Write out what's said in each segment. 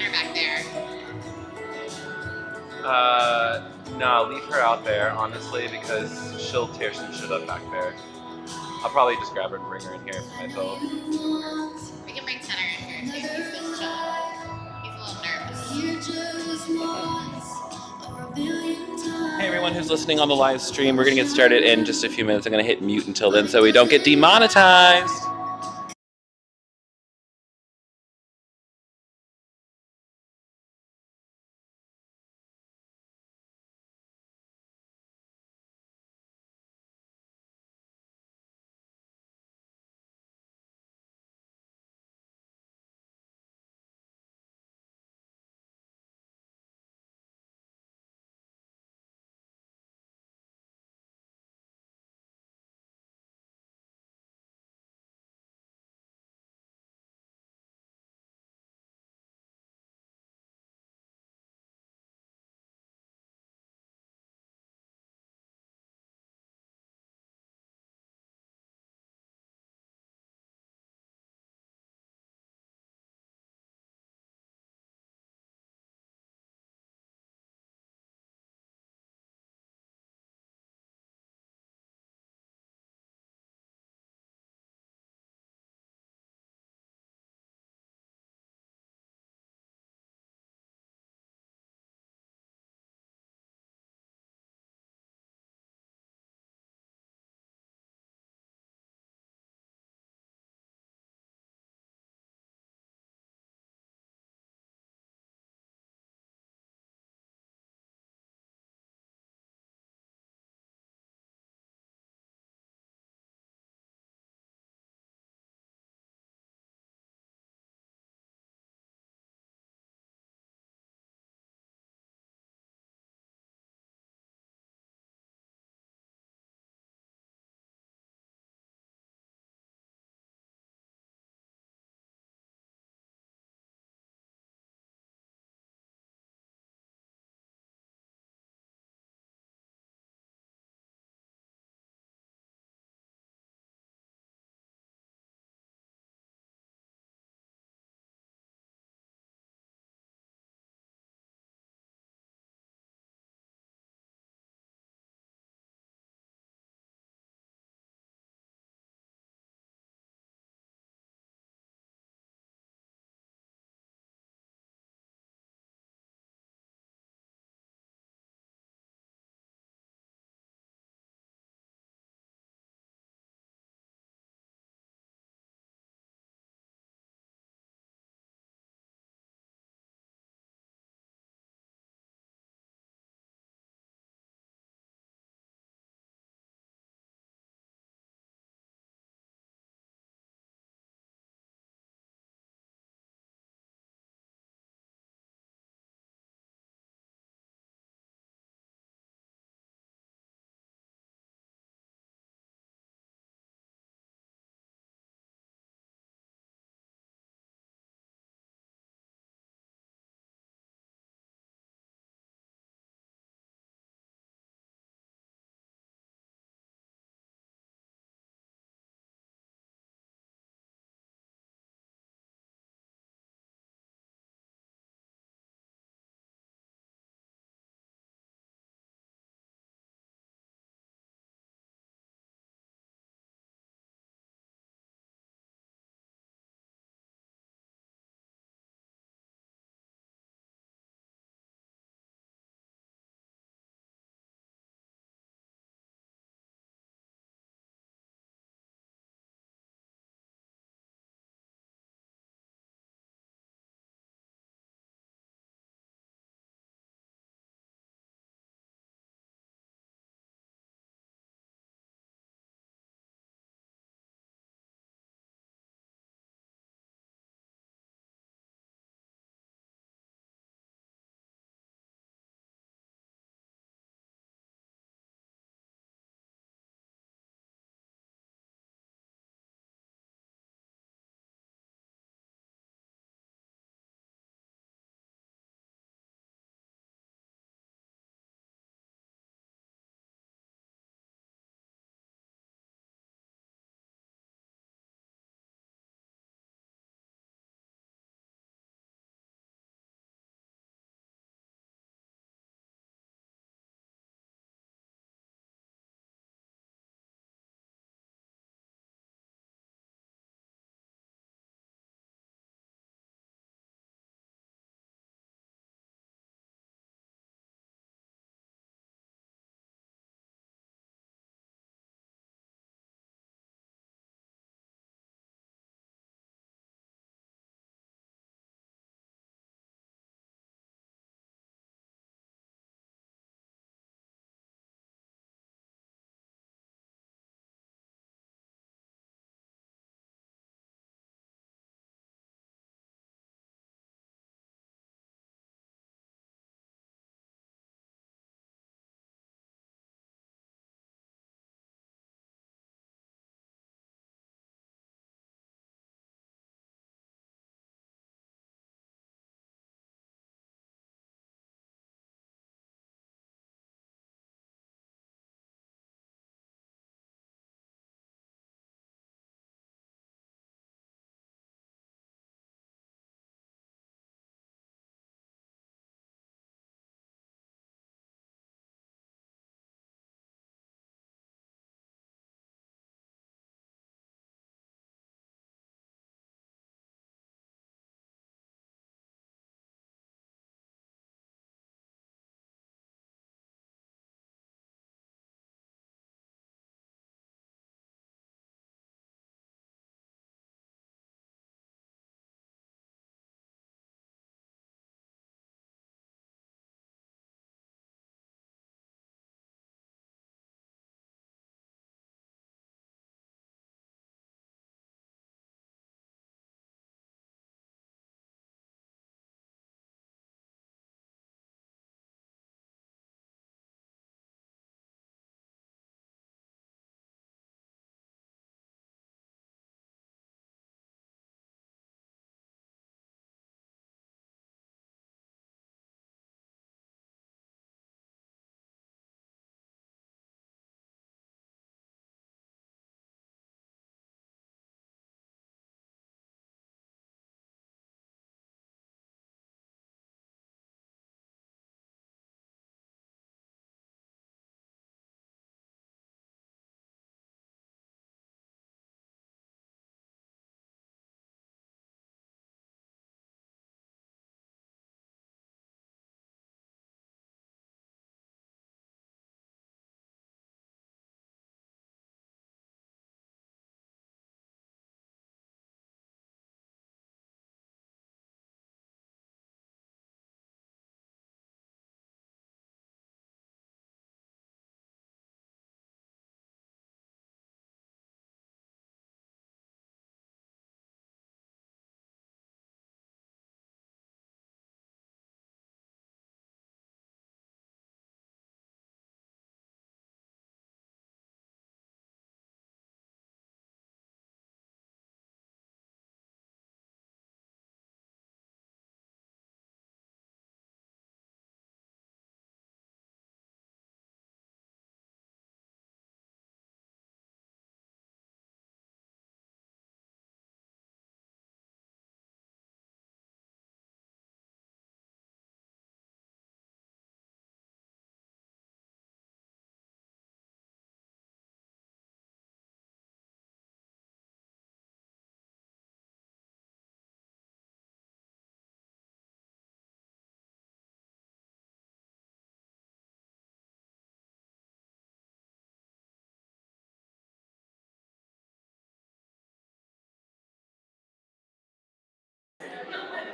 her back there. No, leave her out there, honestly, because she'll tear some shit up back there. I'll probably just grab her and bring her in here for myself. We can bring Tanner in here too. He's just chilling. He's a little nervous. Hey everyone who's listening on the live stream, we're gonna get started in just a few minutes. I'm gonna hit mute until then so we don't get demonetized.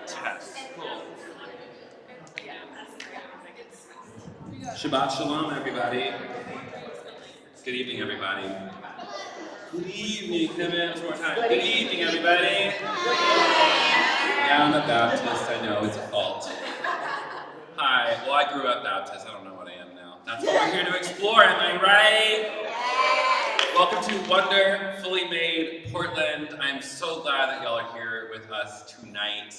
Test. Cool. Shabbat shalom, everybody. Good evening, everybody. Good evening. Come in one more time. Good evening, everybody. Yeah, I'm a Baptist. I know, it's a fault. Hi. Well, I grew up Baptist. I don't know what I am now. That's what we're here to explore, am I right? Welcome to Wonderfully Made Portland. I'm so glad that y'all are here with us tonight.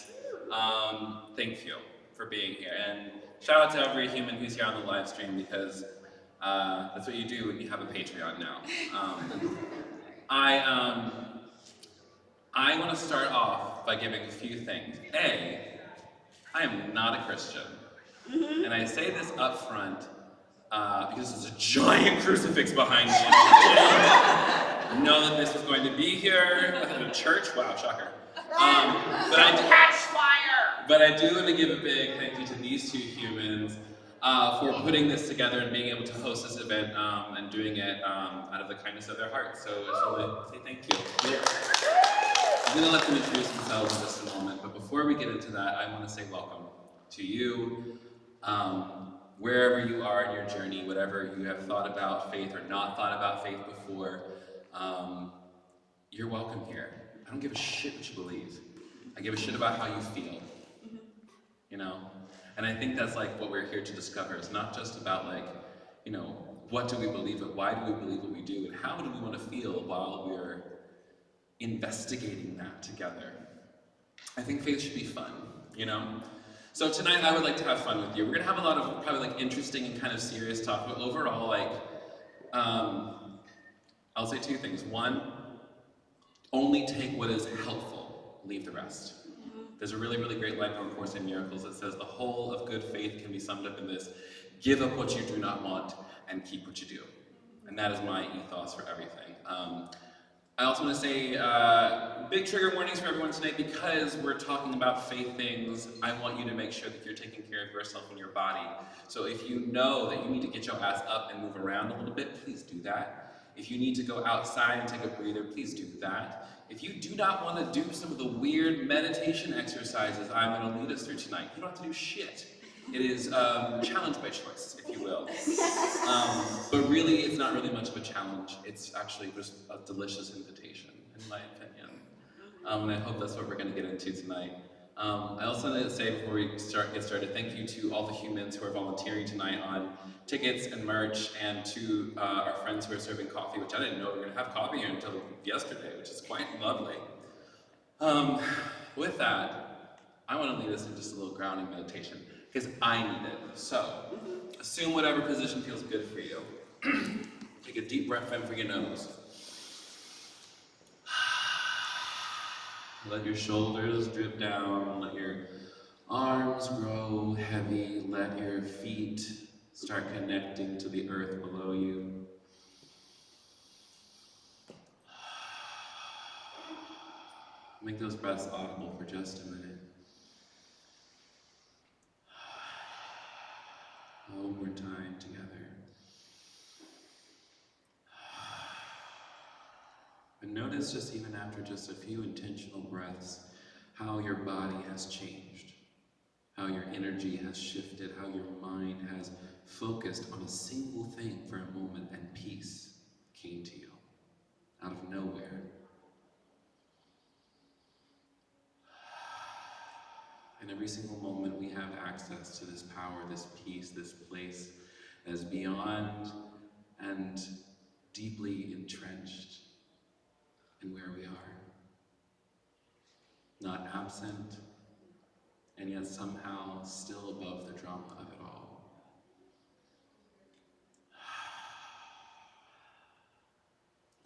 Thank you for being here. And shout out to every human who's here on the live stream, because that's what you do when you have a Patreon now. I want to start off by giving a few things. A, I am not a Christian. And I say this up front because there's a giant crucifix behind me. Know that this was going to be here at a church. Wow, shocker. But I do want to give a big thank you to these two humans for putting this together and being able to host this event and doing it out of the kindness of their hearts. So I just want to say thank you. I'm going to let them introduce themselves in just a moment, but before we get into that, I want to say welcome to you. Wherever you are in your journey, whatever you have thought about faith or not thought about faith before, you're welcome here. I don't give a shit what you believe. I give a shit about how you feel. You know? And I think that's like what we're here to discover. It's not just about like, you know, what do we believe, but why do we believe what we do, and how do we want to feel while we're investigating that together. I think faith should be fun, you know? So tonight I would like to have fun with you. We're gonna have a lot of probably like interesting and kind of serious talk, but overall, like, I'll say two things. One, only take what is helpful, leave the rest. There's a really, really great line from A Course in Miracles that says, the whole of good faith can be summed up in this: give up what you do not want and keep what you do. And that is my ethos for everything. I also want to say big trigger warnings for everyone tonight, because we're talking about faith things. I want you to make sure that you're taking care of yourself and your body. So if you know that you need to get your ass up and move around a little bit, please do that. If you need to go outside and take a breather, please do that. If you do not want to do some of the weird meditation exercises I'm going to lead us through tonight, you don't have to do shit. It is challenge by choice, if you will. But really, it's not really much of a challenge. It's actually just a delicious invitation, in my opinion. And I hope that's what we're going to get into tonight. I also wanted to say before we get started, thank you to all the humans who are volunteering tonight on tickets and merch, and to our friends who are serving coffee, which I didn't know we were going to have coffee here until yesterday, which is quite lovely. With that, I want to lead us in just a little grounding meditation, because I need it. So, assume whatever position feels good for you. Take a deep breath in through your nose. Let your shoulders drip down, let your arms grow heavy, let your feet start connecting to the earth below you. Make those breaths audible for just a minute. One more time together. And notice, just even after just a few intentional breaths, how your body has changed, how your energy has shifted, how your mind has focused on a single thing for a moment, and peace came to you out of nowhere. In every single moment, we have access to this power, this peace, this place that is beyond and deeply entrenched in where we are. Not absent, and yet somehow still above the drama of it all.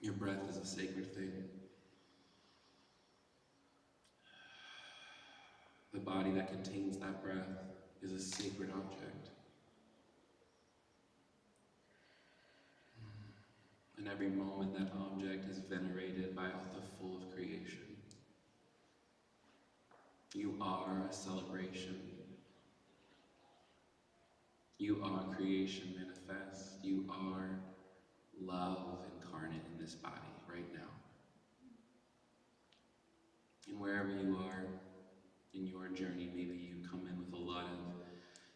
Your breath is a sacred thing. The body that contains that breath is a sacred object. In every moment, that object is venerated by the full of creation. You are a celebration. You are creation manifest. You are love incarnate in this body right now. And wherever you are, in your journey. Maybe you come in with a lot of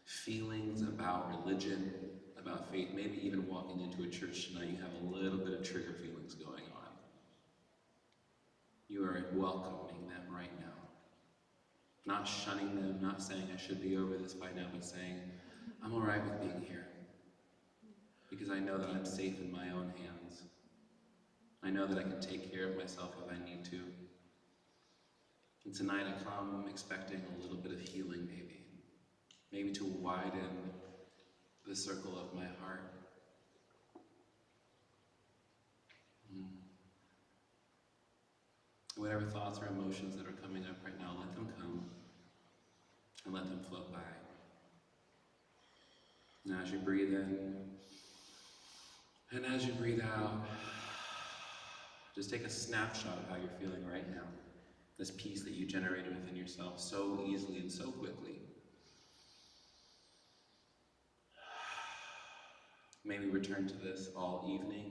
feelings about religion, about faith. Maybe even walking into a church tonight, you have a little bit of trigger feelings going on. You are welcoming them right now. Not shunning them, not saying I should be over this by now, but saying, I'm all right with being here. Because I know that I'm safe in my own hands. I know that I can take care of myself if I need to. And tonight I come expecting a little bit of healing, maybe. Maybe to widen the circle of my heart. Whatever thoughts or emotions that are coming up right now, let them come and let them float by. And as you breathe in and as you breathe out, just take a snapshot of how you're feeling right now. This peace that you generated within yourself so easily and so quickly. May we return to this all evening,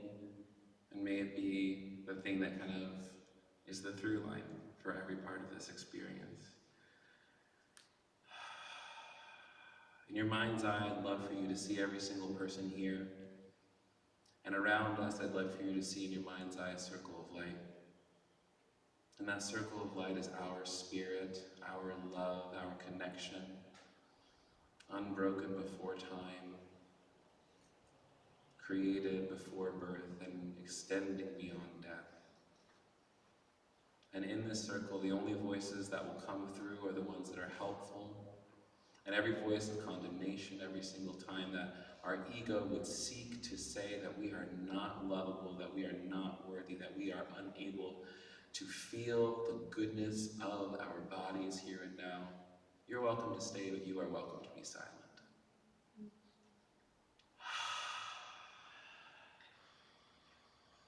and may it be the thing that kind of is the through line for every part of this experience. In your mind's eye, I'd love for you to see every single person here. And around us, I'd love for you to see in your mind's eye a circle of light. And that circle of light is our spirit, our love, our connection, unbroken before time, created before birth, and extending beyond death. And in this circle, the only voices that will come through are the ones that are helpful. And every voice of condemnation, every single time that our ego would seek to say that we are not lovable, that we are not worthy, that we are unable to feel the goodness of our bodies here and now. You're welcome to stay, but you are welcome to be silent.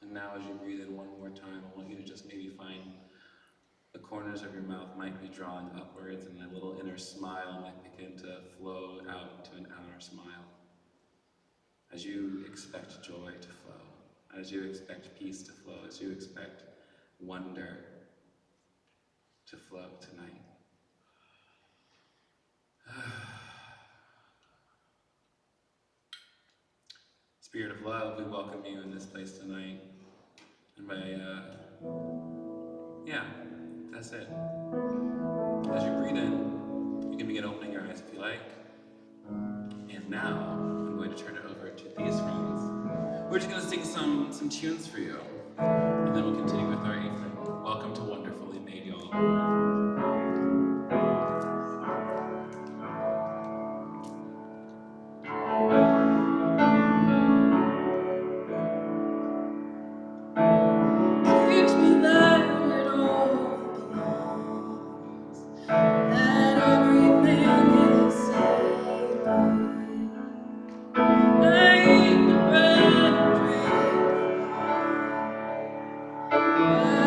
And now as you breathe in one more time, I want you to just maybe find the corners of your mouth might be drawing upwards, and a little inner smile might begin to flow out into an outer smile. As you expect joy to flow, as you expect peace to flow, as you expect wonder to flow tonight. Spirit of love, we welcome you in this place tonight. And that's it. As you breathe in, you can begin opening your eyes if you like. And now, I'm going to turn it over to these friends. We're just going to sing some tunes for you. And then we'll continue with our evening. Welcome to Wonderfully Made, y'all.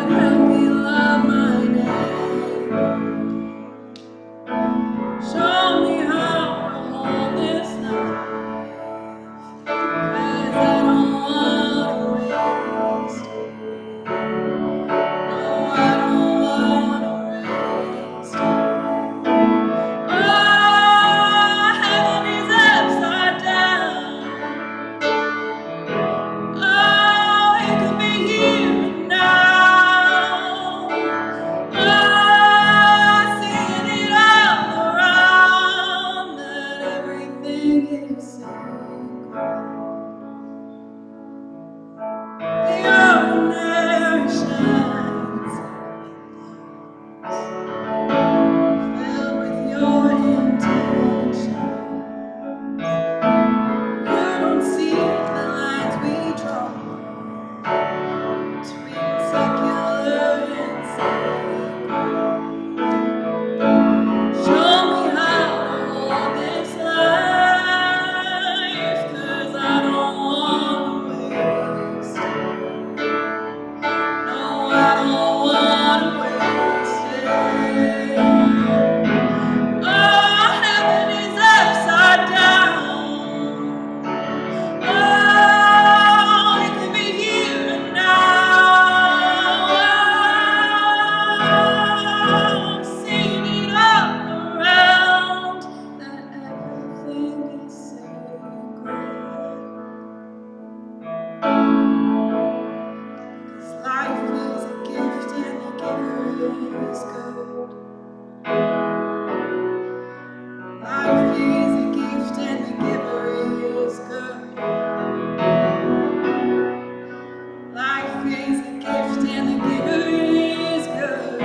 Help me love my neighbor. Life is a gift and the giver is good. Life is a gift and the giver is good.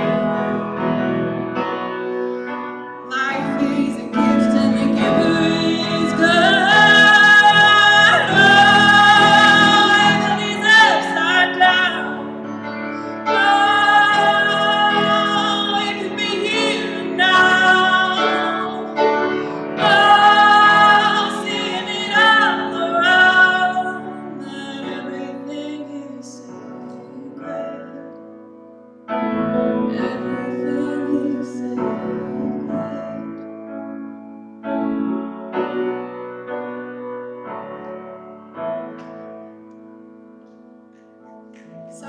Life is a gift and the giver is good. Oh, everything's upside down. Oh, it could be here and now. Oh, seeing it all around, that everything is so great. Everything is so great. So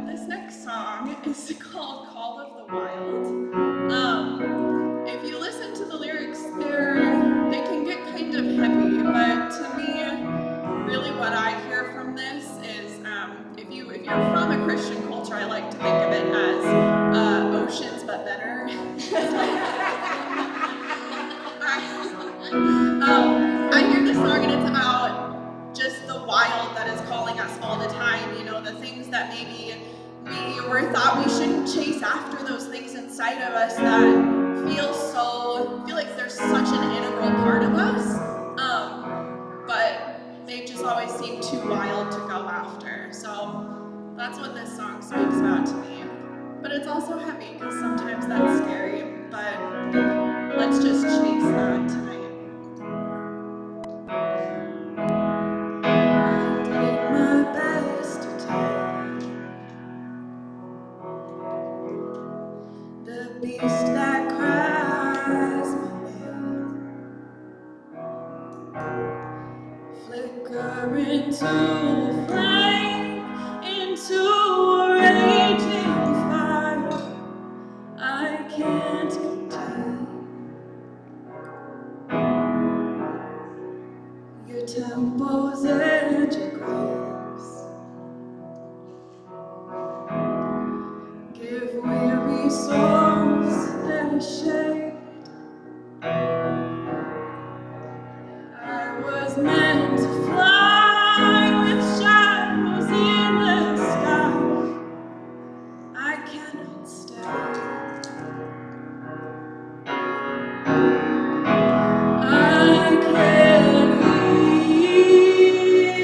this next song is called Call of the Wild. If you listen to the lyrics, they can get kind of heavy, but to me, really what I hear from this is if you're from a Christian culture, I like to think of it as oceans but better. I hear this song and it's about just the wild that is calling us all the time, you know, the things that maybe we were thought we shouldn't chase after, those things inside of us that feel like they're such an integral part of us, but they just always seem too wild to go after. So that's what this song speaks about to me. But it's also heavy because sometimes that's scary, but let's just chase that tonight. I did my best to tame the beast that cries my name, flicker into a flame, into a raging fire I can't contain. Your temples and your grace give weary souls their shade. I was meant to fly with shadows in the sky. I cannot stay. I can't leave.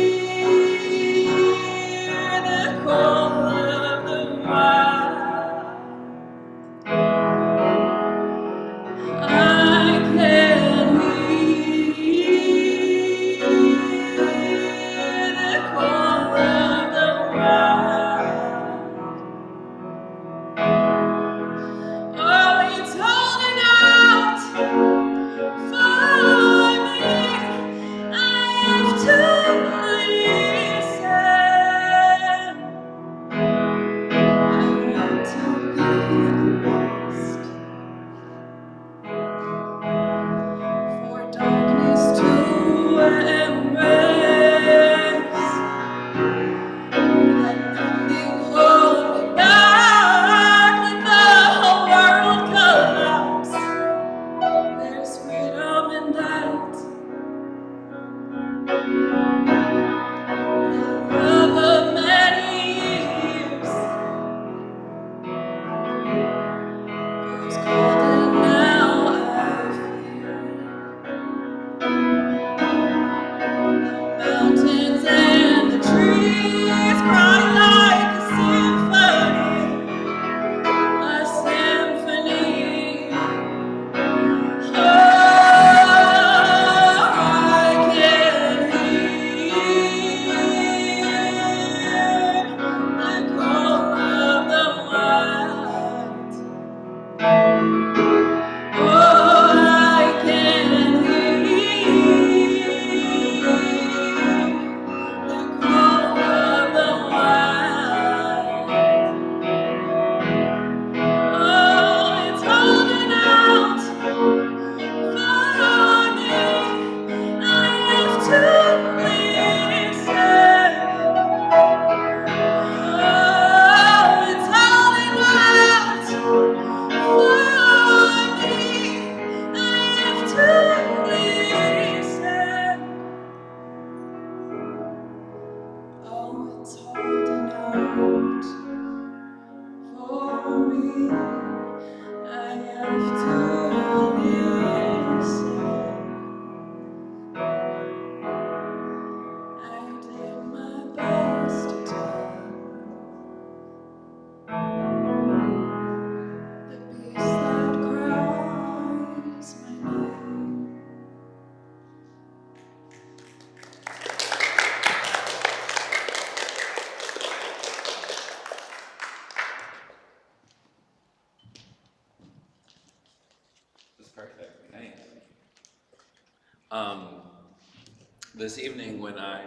This evening when I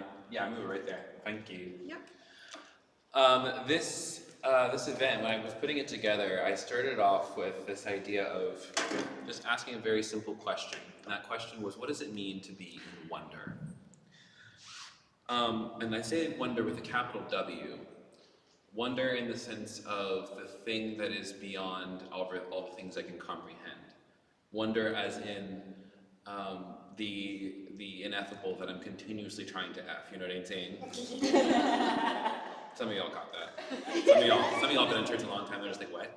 move it right there. Thank you. Yep. This event, when I was putting it together, I started off with this idea of just asking a very simple question. And that question was, what does it mean to be in wonder? And I say wonder with a capital W. Wonder in the sense of the thing that is beyond all the things I can comprehend. Wonder as in the ineffable that I'm continuously trying to F, you know what I'm saying? Some of y'all got that. Some of y'all been in church a long time, they're just like, what?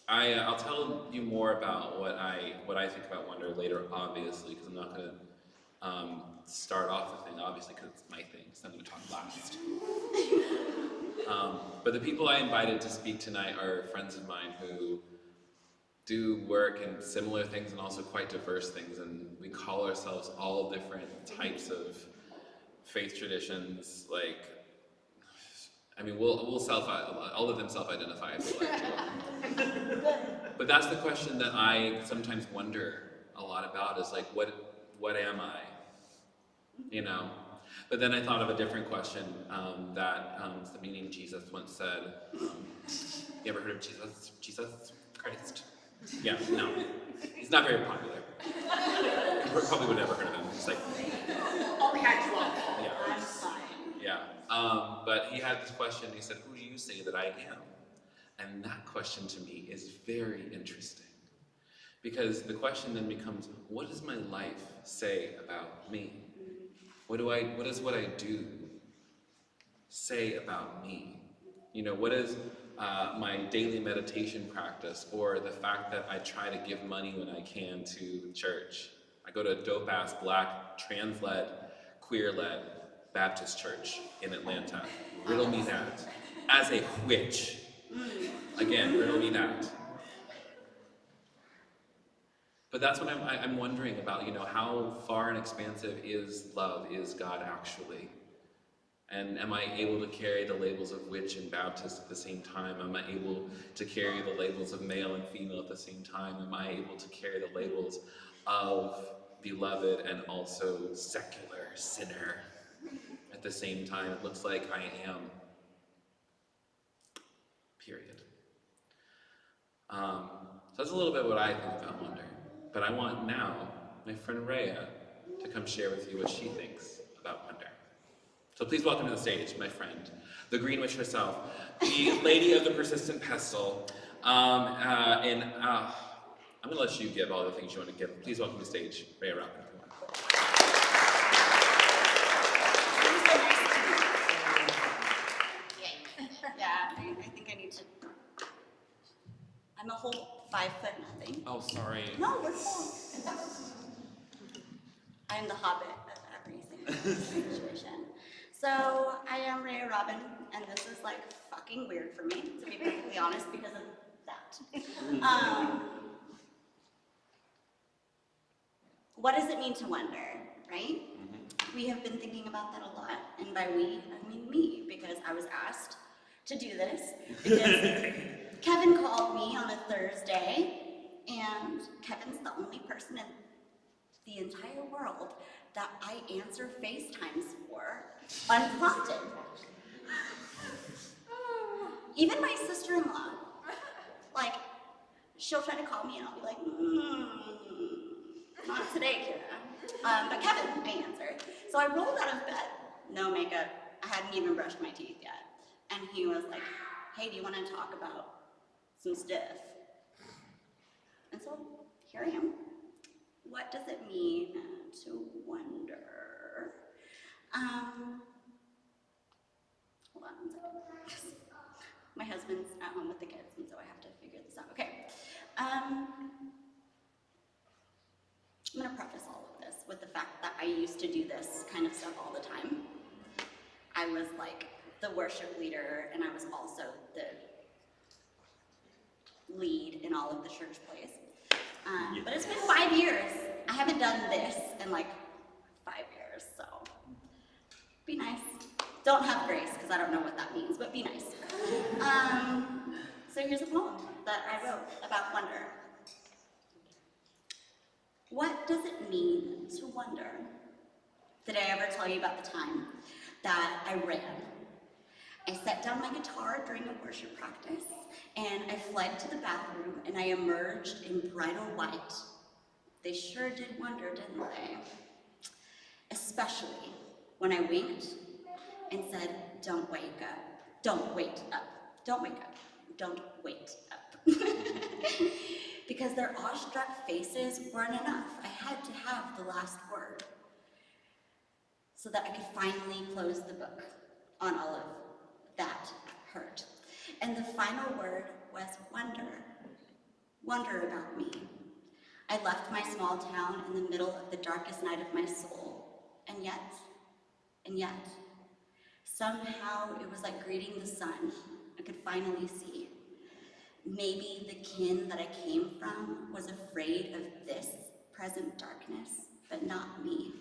I'll tell you more about what I think about wonder later, obviously, because I'm not going to start off the thing, obviously, because it's my thing, so I'm going to talk last. But the people I invited to speak tonight are friends of mine who do work in similar things and also quite diverse things, and we call ourselves all different types of faith traditions. Like, I mean, we'll all of them self-identify, I feel like. But that's the question that I sometimes wonder a lot about, is like, what am I? You know? But then I thought of a different question that the meaning Jesus once said. You ever heard of Jesus? Jesus Christ? Yeah, no. He's not very popular. You probably would never heard of him. He's like, Only had 12. yeah. I'm fine. Yeah. But he had this question. He said, who do you say that I am? And that question to me is very interesting. Because the question then becomes, what does my life say about me? What does what I do say about me? You know, what is my daily meditation practice, or the fact that I try to give money when I can to church? I go to a dope-ass, black, trans-led, queer-led Baptist church in Atlanta. Riddle me that. As a witch. Again, riddle me that. But that's what I'm wondering about, you know, how far and expansive is love, is God actually? And am I able to carry the labels of witch and Baptist at the same time? Am I able to carry the labels of male and female at the same time? Am I able to carry the labels of beloved and also secular sinner at the same time? It looks like I am. Period. So that's a little bit what I think about wonder. But I want now my friend Rhea to come share with you what she thinks about wonder. So please welcome to the stage my friend, the Green Witch herself, the Lady of the Persistent Pestle. I'm going to let you give all the things you want to give. Please welcome to the stage Rhea Robin. Yeah, I think I need to. I'm a whole 5 foot nothing. Oh, sorry. No, we're cool. I'm the hobbit of every single situation. So I am Rhea Robin, and this is like fucking weird for me, to be perfectly honest, because of that. What does it mean to wonder, right? We have been thinking about that a lot, and by we, I mean me, because I was asked to do this, because Kevin called me on a Thursday, and Kevin's the only person in the entire world that I answer FaceTimes for unprompted. Even my sister-in-law, like, she'll try to call me and I'll be like, not today, Kira. But Kevin, I answer. So I rolled out of bed, no makeup, I hadn't even brushed my teeth yet. And he was like, hey, do you want to talk about some stuff? And so here I am. What does it mean to wonder? Hold on one second. My husband's at home with the kids, and so I have to figure this out. Okay. I'm going to preface all of this with the fact that I used to do this kind of stuff all the time. I was like the worship leader, and I was also the lead in all of the church plays. But it's been 5 years. I haven't done this in like 5 years, so be nice. Don't have grace, because I don't know what that means, but be nice. So here's a poem that I wrote about wonder. What does it mean to wonder? Did I ever tell you about the time that I ran? I set down my guitar during a worship practice, and I fled to the bathroom, and I emerged in bridal white. They sure did wonder, didn't they? Especially when I winked and said, "Don't wake up. Don't wait up. Don't wake up. Don't wait up." Because their awestruck faces weren't enough. I had to have the last word so that I could finally close the book on all of that hurt. And the final word was wonder. Wonder about me. I left my small town in the middle of the darkest night of my soul. And yet, somehow it was like greeting the sun. I could finally see. Maybe the kin that I came from was afraid of this present darkness, but not me.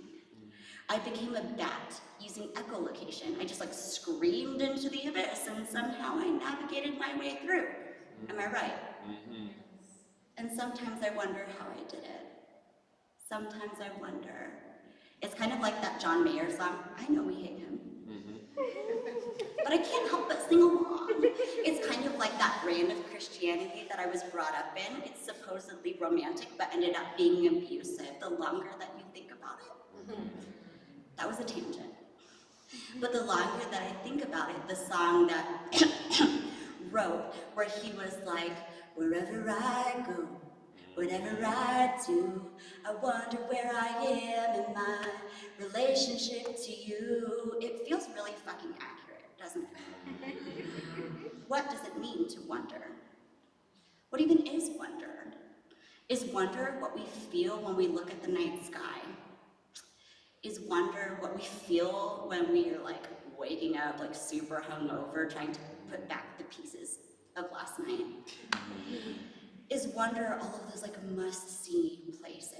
I became a bat using echolocation. I just screamed into the abyss, and somehow I navigated my way through. Am I right? Mm-hmm. And sometimes I wonder how I did it. Sometimes I wonder. It's kind of like that John Mayer song, I Know We Hate Him. But I can't help but sing along. It's kind of like that brand of Christianity that I was brought up in. It's supposedly romantic, but ended up being abusive the longer that you think about it. That was a tangent. But the longer that I think about it, the song that wrote, where he was like, wherever I go, whatever I do, I wonder where I am in my relationship to you. It feels really fucking accurate, doesn't it? What does it mean to wonder? What even is wonder? Is wonder what we feel when we look at the night sky? Is wonder what we feel when we are waking up super hungover, trying to put back the pieces of last night? Is wonder all of those must-see places?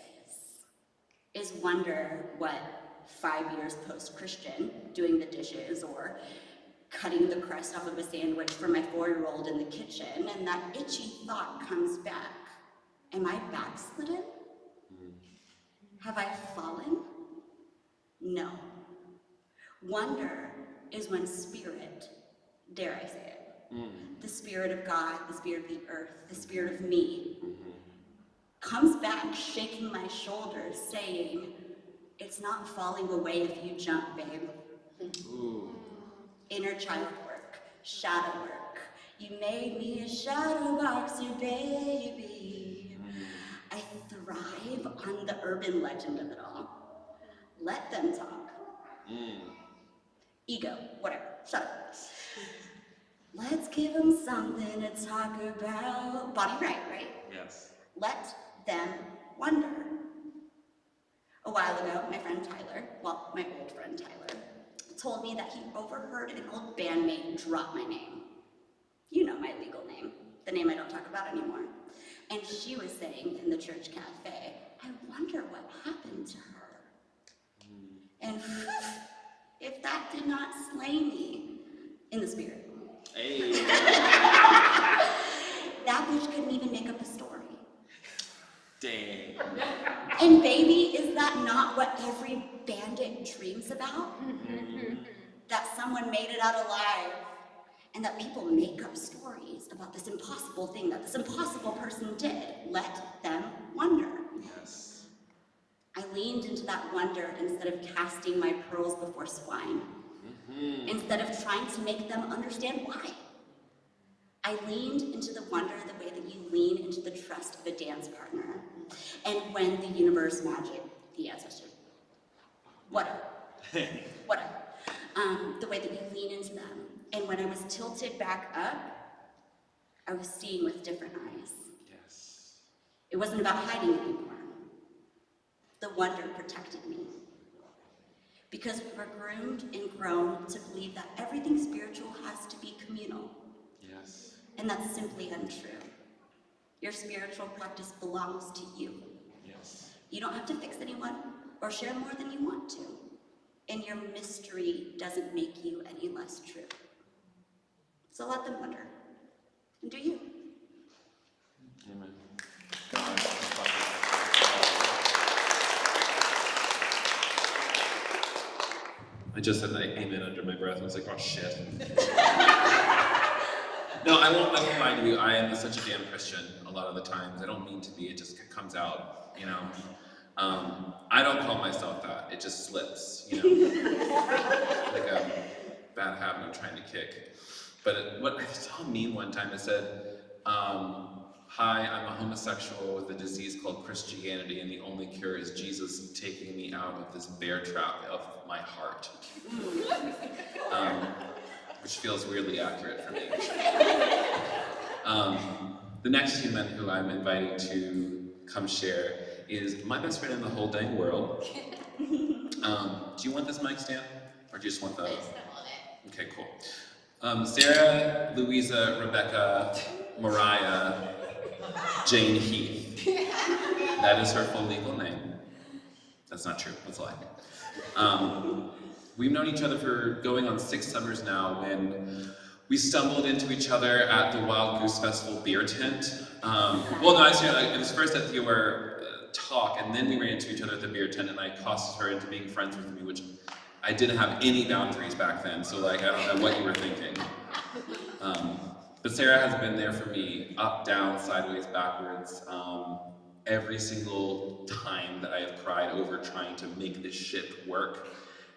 Is wonder what 5 years post-Christian, doing the dishes or cutting the crust off of a sandwich for my 4-year-old in the kitchen, and that itchy thought comes back? Am I backslidden? Have I fallen? No. Wonder is when spirit, dare I say it, the spirit of God, the spirit of the earth, the spirit of me, comes back shaking my shoulders saying, it's not falling away if you jump, babe. Ooh. Inner child work, shadow work. You made me a shadow boxer, baby. I thrive on the urban legend of it all. Let them talk. Ego, whatever, shut up. Let's give them something to talk about. Bonnie Wright, right? Yes. Let them wonder. A while ago, my friend Tyler, well, my old friend Tyler, told me that he overheard an old bandmate drop my name. You know my legal name, the name I don't talk about anymore. And she was saying in the church cafe, I wonder what happened to her. And if that did not slay me in the spirit, Hey. that bitch couldn't even make up a story. Dang. And baby, is that not what every bandit dreams about? That someone made it out alive, and that people make up stories about this impossible thing that this impossible person did. Let them wonder. Yes. I leaned into that wonder instead of casting my pearls before swine. Instead of trying to make them understand why. I leaned into the wonder the way that you lean into the trust of a dance partner. And when the universe magic, the ancestors, whatever, the way that you lean into them. And when I was tilted back up, I was seeing with different eyes. Yes. It wasn't about hiding anymore. The wonder protected me. Because we were groomed and grown to believe that everything spiritual has to be communal. Yes. And that's simply untrue. Your spiritual practice belongs to you. Yes. You don't have to fix anyone or share more than you want to. And your mystery doesn't make you any less true. So let them wonder. And do you. Amen. I just said amen under my breath. I was like, oh shit. No, I won't lie to you. I am such a damn Christian a lot of the times. I don't mean to be. It just comes out, you know. I don't call myself that. It just slips, you know. Like a bad habit I'm trying to kick. But what I saw a meme one time that said, hi, I'm a homosexual with a disease called Christianity, and the only cure is Jesus taking me out of this bear trap of my heart. Which feels weirdly accurate for me. The next two men who I'm inviting to come share is my best friend in the whole dang world. Do you want this mic stand? Or do you just want the... I just gonna hold it. Okay, cool. Sarah, Louisa, Rebecca, Mariah, Jane Heath. That is her full legal name. That's not true, that's a lie. We've known each other for going on 6 summers now when we stumbled into each other at the Wild Goose Festival beer tent. Well, no, actually, it was first at your talk, and then we ran into each other at the beer tent, and I accosted her into being friends with me, which I didn't have any boundaries back then, so like, I don't know what you were thinking. But Sarah has been there for me, up, down, sideways, backwards, every single time that I have cried over trying to make this ship work,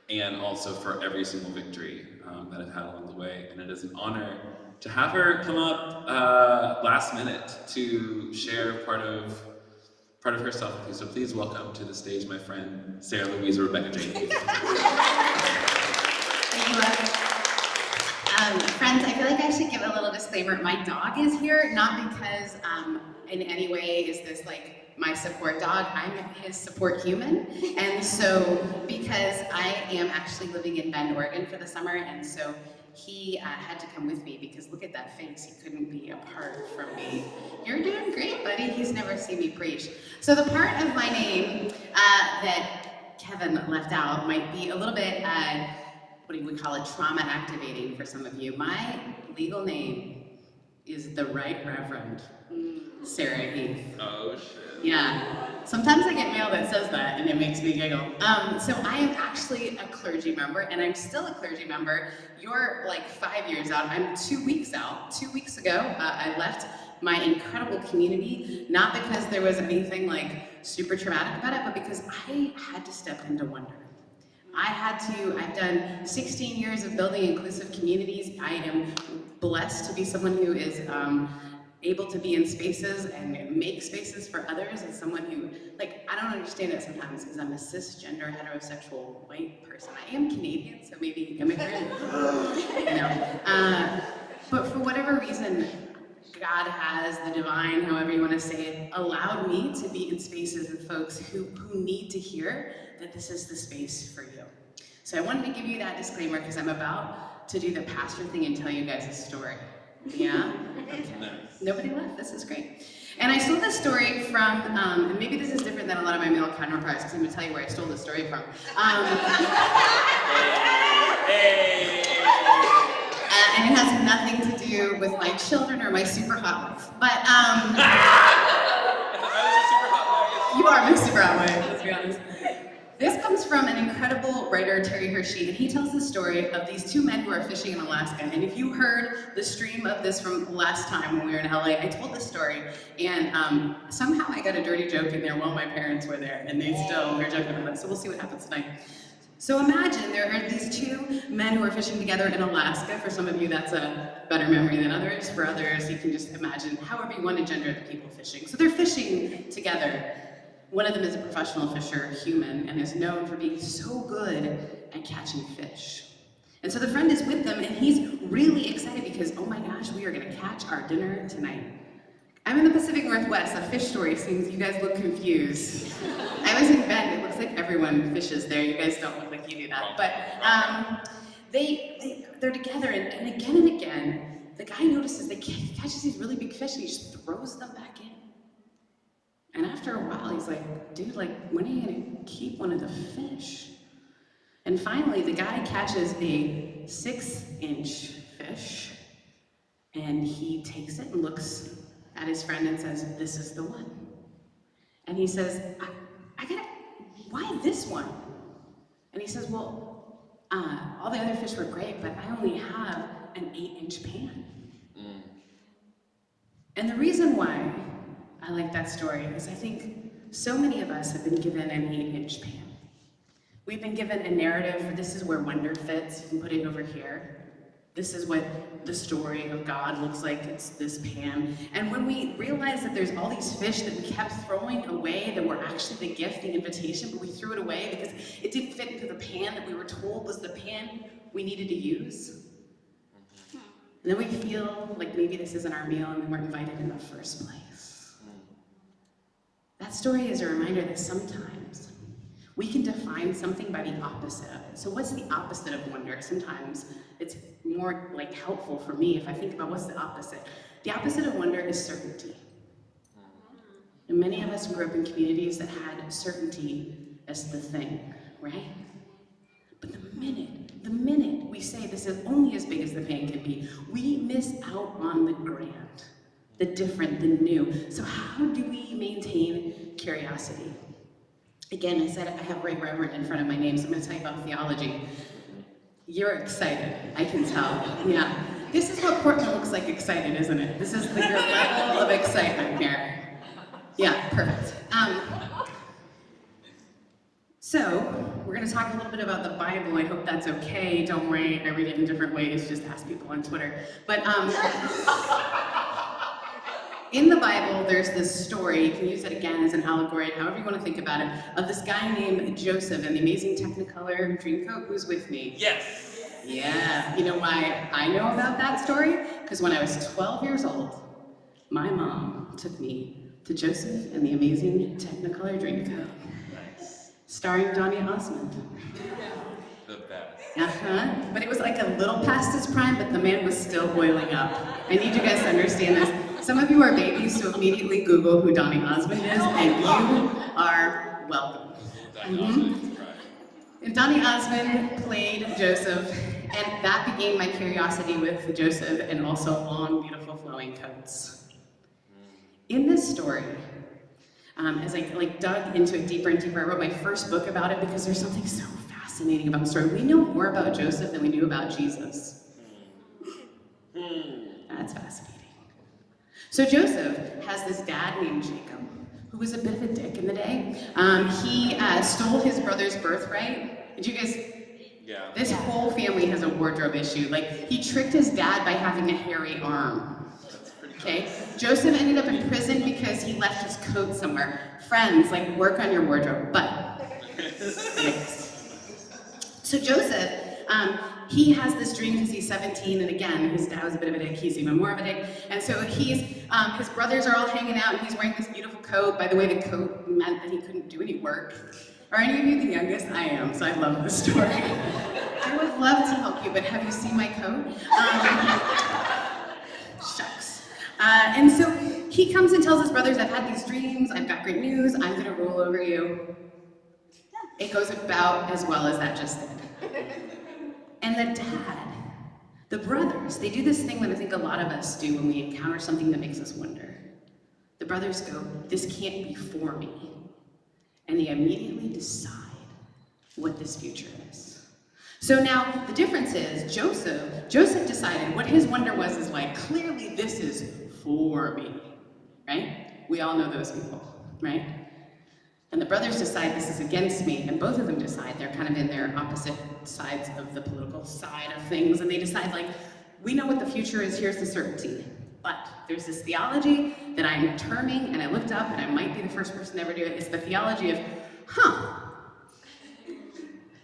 and also for every single victory that I've had along the way. And it is an honor to have her come up last minute to share part of herself with you. So please welcome to the stage my friend, Sarah Louisa Rebecca Jane. Thank you, friends, I feel like I should give a little disclaimer. My dog is here, not because in any way is this like my support dog. I'm his support human. And so because I am actually living in Bend, Oregon for the summer, and so he had to come with me because look at that face. He couldn't be apart from me. You're doing great, buddy. He's never seen me preach. So the part of my name that Kevin left out might be a little bit, what do we call it, trauma activating for some of you. My legal name is the Right Reverend Sarah Heath. Oh shit. Yeah, sometimes I get mail that says that and it makes me giggle. So I am actually a clergy member, and I'm still a clergy member. You're like 5 years out, I'm 2 weeks out. 2 weeks ago, I left my incredible community, not because there was anything like super traumatic about it, but because I had to step into wonder. I've done 16 years of building inclusive communities. I am blessed to be someone who is able to be in spaces and make spaces for others, and someone who, like, I don't understand it sometimes because I'm a cisgender, heterosexual, white person. I am Canadian, so maybe immigrant, you know. But for whatever reason, God has, the divine, however you want to say it, allowed me to be in spaces with folks who need to hear that this is the space for you. So I wanted to give you that disclaimer because I'm about to do the pastor thing and tell you guys a story. Yeah? Okay. Nice. Nobody left, this is great. And I stole this story from, and maybe this is different than a lot of my male counterparts because I'm going to tell you where I stole this story from. And it has nothing to do with my children or my super hot wife. But, you are my super hot wife, let's be honest. This comes from an incredible writer, Terry Hershey, and he tells the story of these 2 men who are fishing in Alaska. And if you heard the stream of this from last time when we were in LA, I told this story, and somehow I got a dirty joke in there while my parents were there, and they still were joking about it, so we'll see what happens tonight. So imagine there are these 2 men who are fishing together in Alaska. For some of you, that's a better memory than others. For others, you can just imagine however you want to gender the people fishing. So they're fishing together. One of them is a professional fisher, human, and is known for being so good at catching fish. And so the friend is with them, and he's really excited because, oh my gosh, we are gonna catch our dinner tonight. I'm in the Pacific Northwest. A fish story seems you guys look confused. I was in Bend. It looks like everyone fishes there. You guys don't look like you do that. But they're together, and again, the guy notices he catches these really big fish, and he just throws them back in. And after a while, he's like, dude, like, when are you gonna keep one of the fish? And finally, the guy catches a 6-inch fish, And he takes it and looks at his friend and says, "This is the one." And he says, why this one? And he says, "Well, all the other fish were great, but I only have an 8-inch pan." And the reason why I like that story is I think so many of us have been given an 8-inch pan. We've been given a narrative, this is where wonder fits, you can put it over here. This is what the story of God looks like, it's this pan. And when we realize that there's all these fish that we kept throwing away that were actually the gift, the invitation, but we threw it away because it didn't fit into the pan that we were told was the pan we needed to use. And then we feel like maybe this isn't our meal and we weren't invited in the first place. That story is a reminder that sometimes we can define something by the opposite of it. So what's the opposite of wonder? Sometimes it's more like helpful for me if I think about what's the opposite. The opposite of wonder is certainty. And many of us grew up in communities that had certainty as the thing, right? But the minute we say this is only as big as the pan can be, we miss out on the grand, the different, the new. So how do we maintain curiosity? Again, I said I have Right Reverend in front of my name, so I'm going to tell you about theology. You're excited, I can tell. Yeah. This is what Portland looks like excited, isn't it? This is your level of excitement here. Yeah, perfect. So, we're going to talk a little bit about the Bible. I hope that's okay. Don't worry, I read it in different ways. Just ask people on Twitter. But in the Bible, there's this story, you can use it again as an allegory, however you want to think about it, of this guy named Joseph in the amazing Technicolor Dreamcoat. Who's with me? Yes! Yeah, you know why I know about that story? Because when I was 12 years old, my mom took me to Joseph and the amazing Technicolor Dreamcoat. Nice. Starring Donny Osmond. The best. But it was like a little past his prime, but the man was still boiling up. I need you guys to understand this. Some of you are babies, so immediately Google who Donny Osmond is, and you are welcome. And Donny Osmond played Joseph, and that began my curiosity with Joseph and also long, beautiful, flowing coats. In this story, as I dug into it deeper and deeper, I wrote my first book about it because there's something so fascinating about the story. We know more about Joseph than we knew about Jesus. That's fascinating. So Joseph has this dad named Jacob, who was a bit of a dick in the day. He stole his brother's birthright. Did you guys? Yeah. This whole family has a wardrobe issue. Like, he tricked his dad by having a hairy arm. Okay? Joseph ended up in prison because he left his coat somewhere. Friends, like, work on your wardrobe. But, so Joseph, he has this dream because he's 17, and again, his dad was a bit of a dick, he's even more of a dick. And so his brothers are all hanging out, and he's wearing this beautiful coat. By the way, the coat meant that he couldn't do any work. Are any of you the youngest? I am, so I love this story. I would love to help you, but have you seen my coat? Shucks. And so he comes and tells his brothers, "I've had these dreams, I've got great news, I'm gonna rule over you." It goes about as well as that just did. And the dad, the brothers, they do this thing that I think a lot of us do when we encounter something that makes us wonder. The brothers go, "This can't be for me." And they immediately decide what this future is. So now, the difference is, Joseph decided what his wonder was is like, clearly this is for me, right? We all know those people, right? And the brothers decide this is against me, and both of them decide they're kind of in their opposite sides of the political side of things, and they decide, like, we know what the future is, here's the certainty. But there's this theology that I'm terming, and I looked up, and I might be the first person to ever do it. It's the theology of,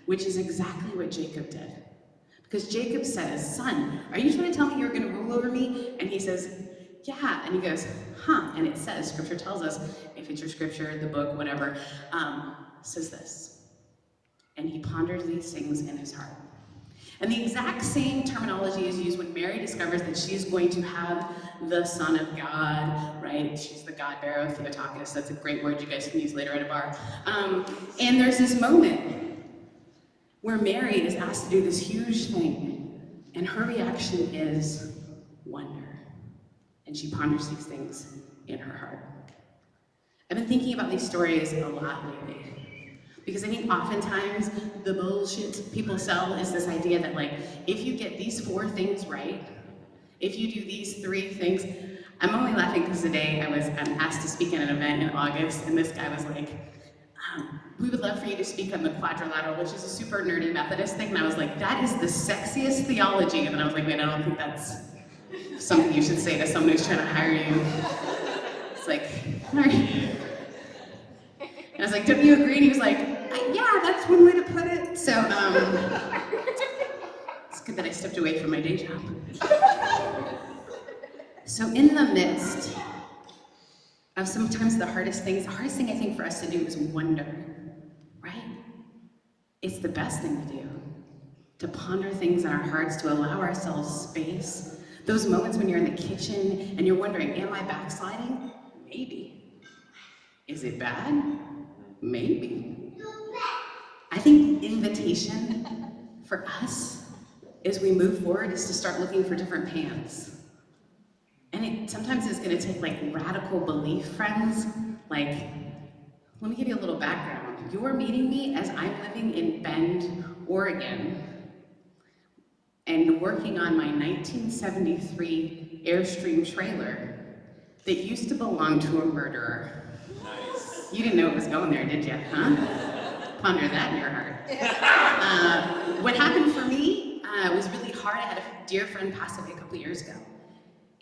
which is exactly what Jacob did. Because Jacob says, "Son, are you trying to tell me you're gonna rule over me?" And he says, "Yeah." And he goes, and it says, scripture tells us, if it's your scripture, the book, whatever, says this. And he pondered these things in his heart. And the exact same terminology is used when Mary discovers that she's going to have the Son of God, right? She's the God-bearer of Theotokos. That's a great word you guys can use later at a bar. And there's this moment where Mary is asked to do this huge thing, and her reaction is wonder. and she ponders these things in her heart. I've been thinking about these stories a lot lately, because I think oftentimes the bullshit people sell is this idea that, like, if you get these 4 things right, if you do these 3 things. I'm only laughing because today I was asked to speak at an event in August, and this guy was like, we would love for you to speak on the quadrilateral, which is a super nerdy Methodist thing. And I was like, that is the sexiest theology. And then I was like, wait, I don't think that's something you should say to someone who's trying to hire you. It's like, all right. And I was like, don't you agree? And he was like, yeah, that's one way to put it. So it's good that I stepped away from my day job. So in the midst of sometimes the hardest thing I think for us to do is wonder, right? It's the best thing to do, to ponder things in our hearts, to allow ourselves space. Those moments when you're in the kitchen and you're wondering, am I backsliding? Maybe. Is it bad? Maybe. I think invitation for us as we move forward is to start looking for different pans. And it sometimes is going to take like radical belief, friends. Like, let me give you a little background. You're meeting me as I'm living in Bend, Oregon, and working on my 1973 Airstream trailer that used to belong to a murderer. Nice. You didn't know it was going there, did you? Huh? Ponder that in your heart. What happened for me was really hard. I had a dear friend pass away a couple years ago.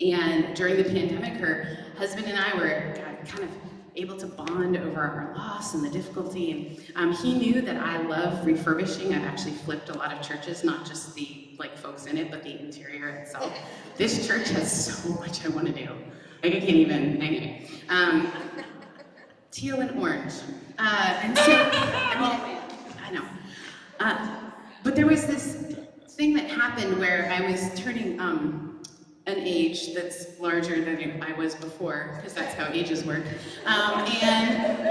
And during the pandemic, her husband and I were kind of able to bond over our loss and the difficulty. And he knew that I love refurbishing. I've actually flipped a lot of churches, not just the folks in it, but the interior itself. This church has so much I want to do. Like I can't even, anyway. Teal and orange. And so, I know. But there was this thing that happened where I was turning an age that's larger than I was before, because that's how ages work. And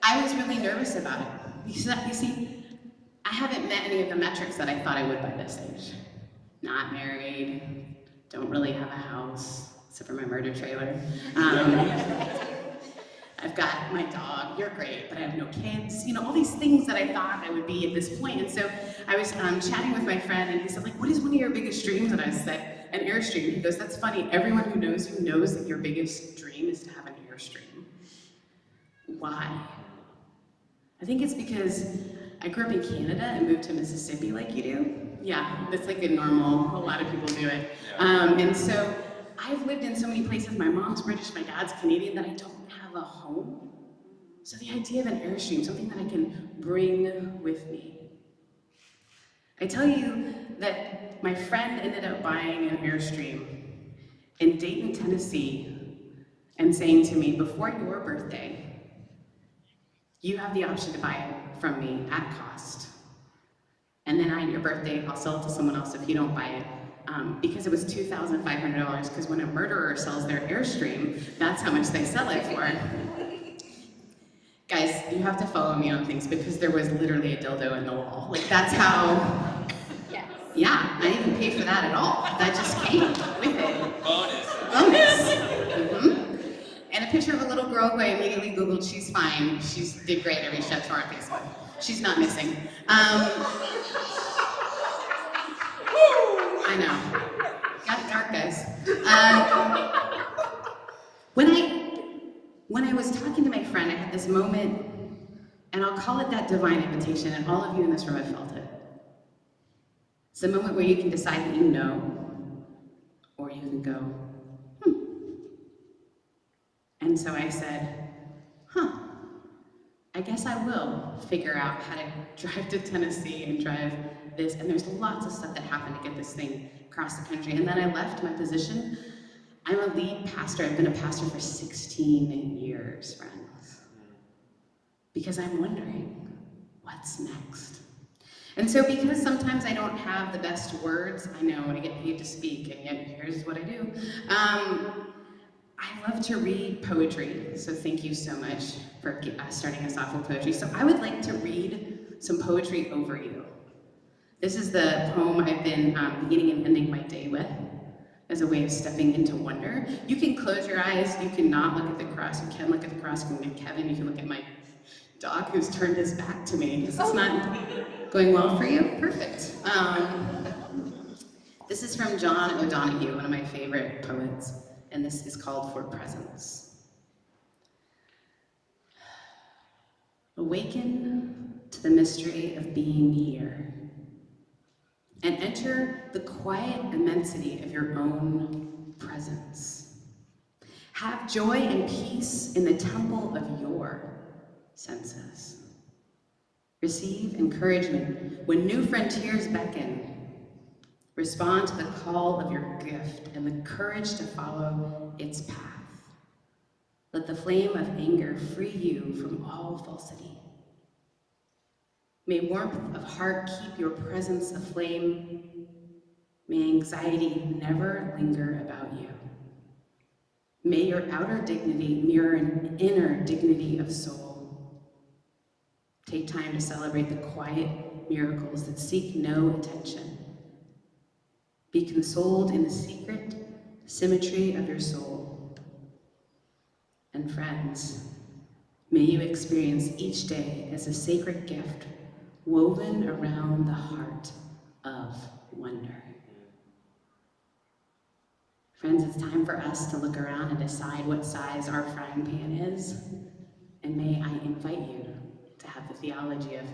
I was really nervous about it. You see, I haven't met any of the metrics that I thought I would by this age. Not married, don't really have a house, except for my murder trailer. I've got my dog, you're great, but I have no kids. You know, all these things that I thought I would be at this point. And so I was chatting with my friend, and he said, like, what is one of your biggest dreams? And I said, an Airstream. He goes, that's funny. Everyone who knows you knows that your biggest dream is to have an Airstream. Why? I think it's because I grew up in Canada and moved to Mississippi like you do. Yeah, that's like a normal, a lot of people do it. And so I've lived in so many places. My mom's British, my dad's Canadian, that I don't have a home. So the idea of an Airstream, something that I can bring with me. I tell you that my friend ended up buying an Airstream in Dayton, Tennessee, and saying to me, before your birthday, you have the option to buy it from me at cost. And then on your birthday, I'll sell it to someone else if you don't buy it. Because it was $2,500, because when a murderer sells their Airstream, that's how much they sell it for. Guys, you have to follow me on things, because there was literally a dildo in the wall. Like, that's how... Yes. Yeah, I didn't even pay for that at all. That just came with it. Bonus. Bonus. And a picture of a little girl who I immediately Googled, she's fine. She did great. I reached out to her on Facebook. She's not missing. I know. Got dark, guys. When I was talking to my friend, I had this moment, and I'll call it that divine invitation, and all of you in this room have felt it. It's a moment where you can decide that you know, or you can go, And so I said, I guess I will figure out how to drive to Tennessee and drive this. And there's lots of stuff that happened to get this thing across the country. And then I left my position. I'm a lead pastor. I've been a pastor for 16 years, friends. Because I'm wondering, what's next? And so because sometimes I don't have the best words, I know I get paid to speak, and yet here's what I do. I love to read poetry, so thank you so much for starting us off with poetry. So I would like to read some poetry over you. This is the poem I've been beginning and ending my day with. as a way of stepping into wonder. You can close your eyes, you cannot look at the cross, you can look at the cross, you can look at Kevin, you can look at my dog who's turned his back to me. Is this not going well for you? Perfect. This is from John O'Donohue, one of my favorite poets, and this is called For Presence. Awaken to the mystery of being here, and enter the quiet immensity of your own presence. Have joy and peace in the temple of your senses. Receive encouragement when new frontiers beckon. Respond to the call of your gift and the courage to follow its path. Let the flame of anger free you from all falsity. May warmth of heart keep your presence aflame. May anxiety never linger about you. May your outer dignity mirror an inner dignity of soul. Take time to celebrate the quiet miracles that seek no attention. Be consoled in the secret symmetry of your soul. And friends, may you experience each day as a sacred gift woven around the heart of wonder. Friends, it's time for us to look around and decide what size our frying pan is. And may I invite you to have the theology of,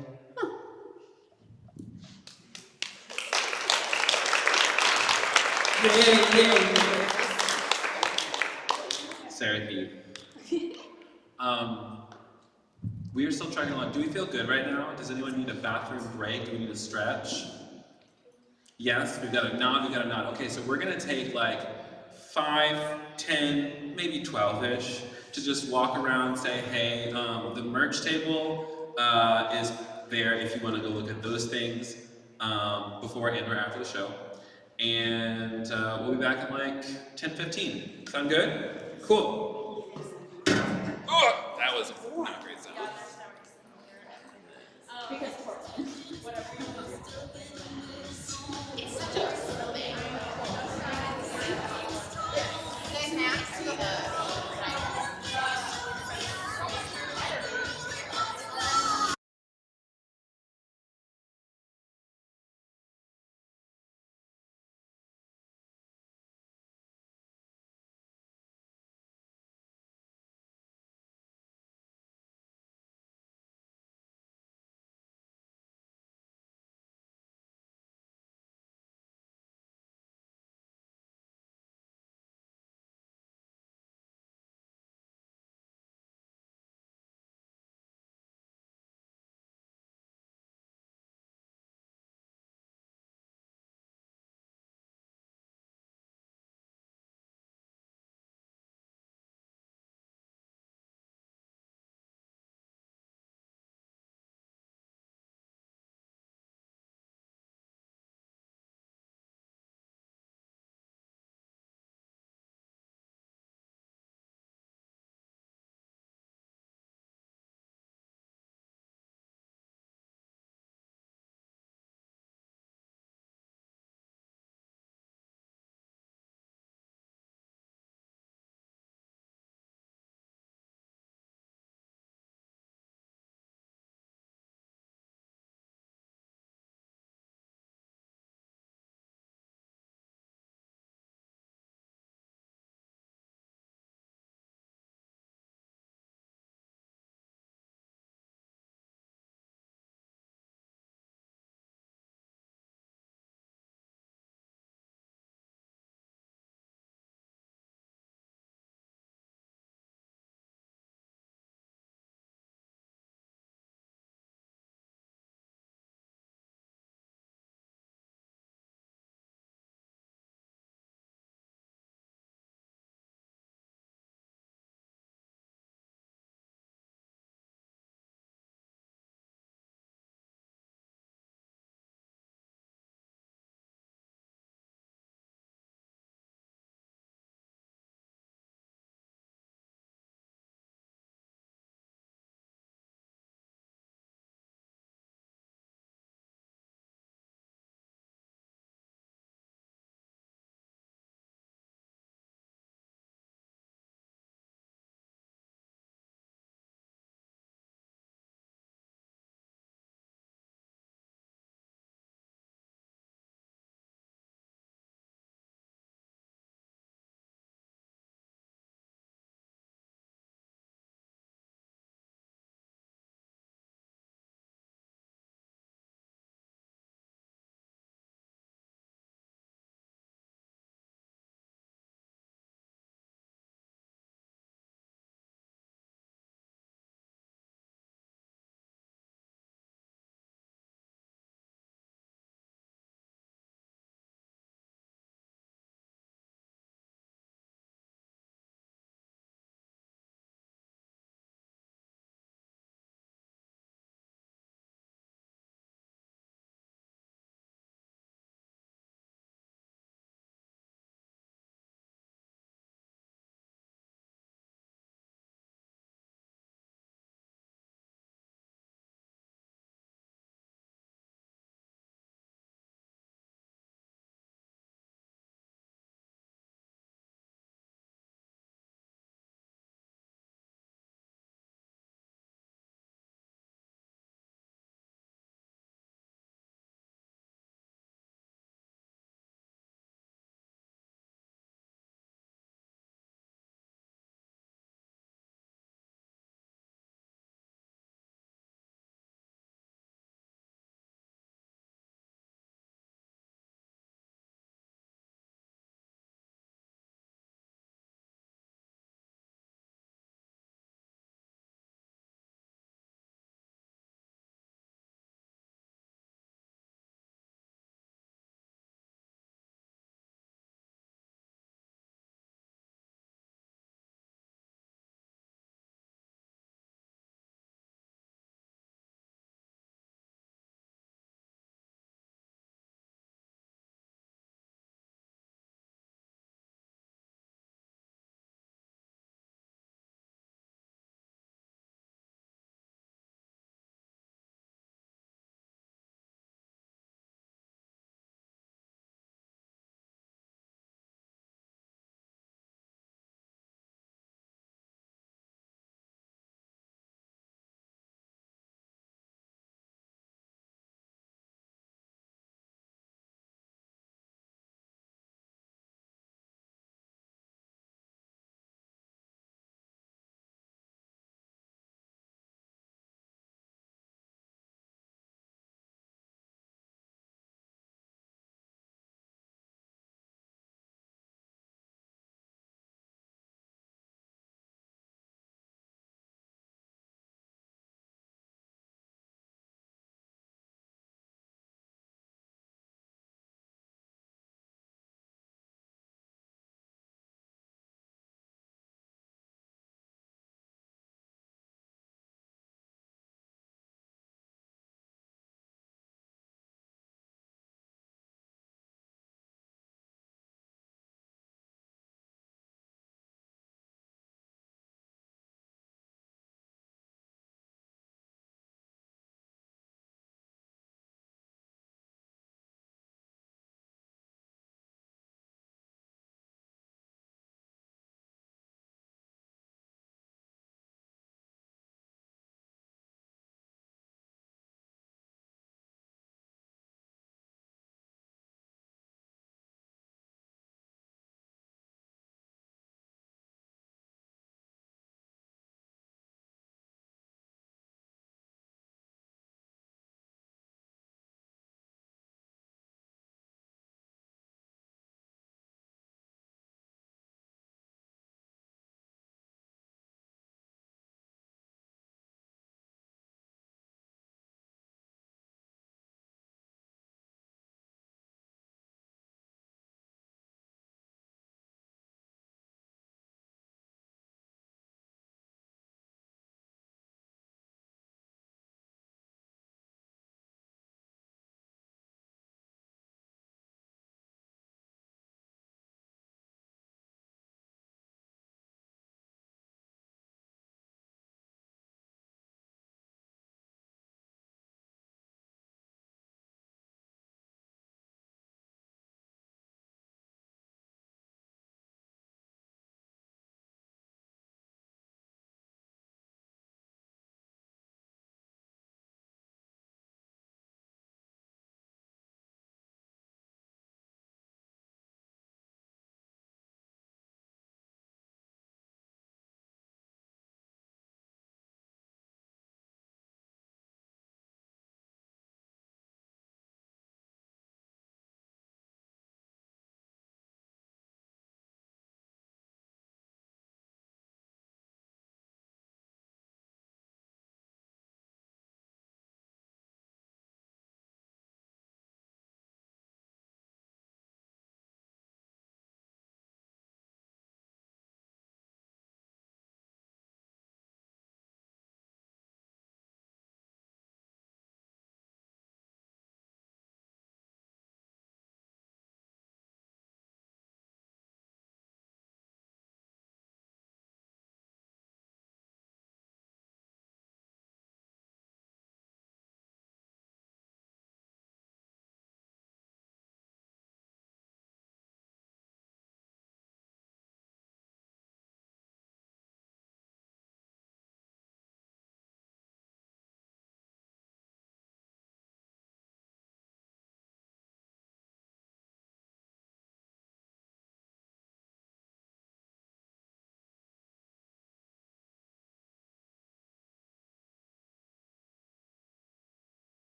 Sarah Heath. We are still trying along. Do we feel good right now? Does anyone need a bathroom break? Do we need a stretch? Yes, we've got a nod, we've got a nod. Okay, so we're gonna take like 5, 10, maybe 12-ish to just walk around and say, hey, the merch table is there if you wanna go look at those things before and or after the show. And we'll be back in like 10:15. Sound good? Cool. Oh, that was not a great sound. It's such a thing. They have to the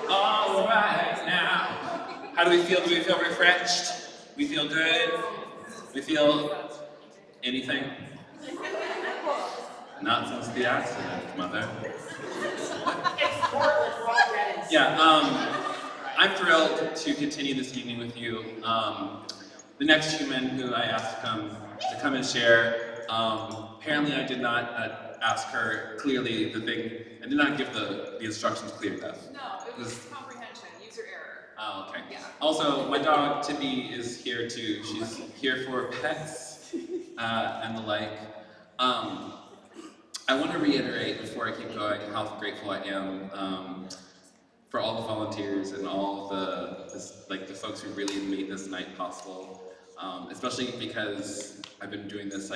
All right, now. How do we feel? Do we feel refreshed? We feel good? We feel anything? Not since the accident, mother. Yeah, I'm thrilled to continue this evening with you. The next human who I asked to come and share, apparently I did not ask her clearly the thing, I did not give the instructions clear enough. No, it was comprehension, user error. Oh, okay. Yeah. Also, my dog Tippy is here too. She's here for pets and the like. I want to reiterate before I keep going how grateful I am for all the volunteers and all the folks who really made this night possible. Especially because I've been doing this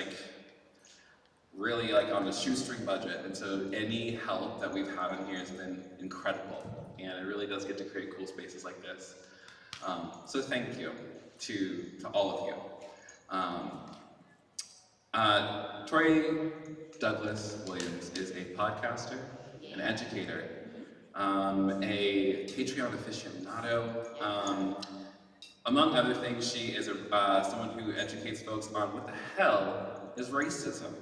really on a shoestring budget, and so any help that we've had in here has been incredible, and it really does get to create cool spaces like this. So thank you to all of you. Tori Douglas Williams is a podcaster, an educator, a Patreon aficionado. Among other things, she is someone who educates folks on what the hell is racism.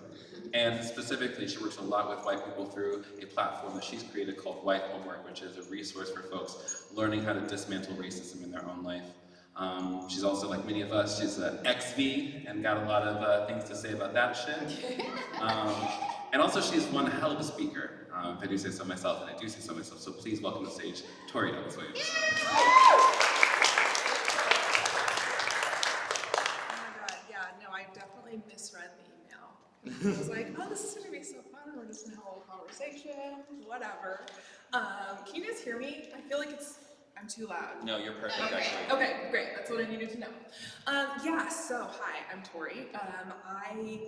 And specifically, she works a lot with white people through a platform that she's created called White Homework, which is a resource for folks learning how to dismantle racism in their own life. She's also, like many of us, she's an XV and got a lot of things to say about that shit. And also, she's one hell of a speaker. If I do say so myself, and I do say so myself, so please welcome to the stage, Tori Douglas Williams. I definitely misread the email. I was like, oh, this is going to be so fun. We're just going to have a whole conversation, whatever. Can you guys hear me? I feel like I'm too loud. No, you're perfect, Okay. actually. Okay, great. That's what I needed to know. So hi, I'm Tori. I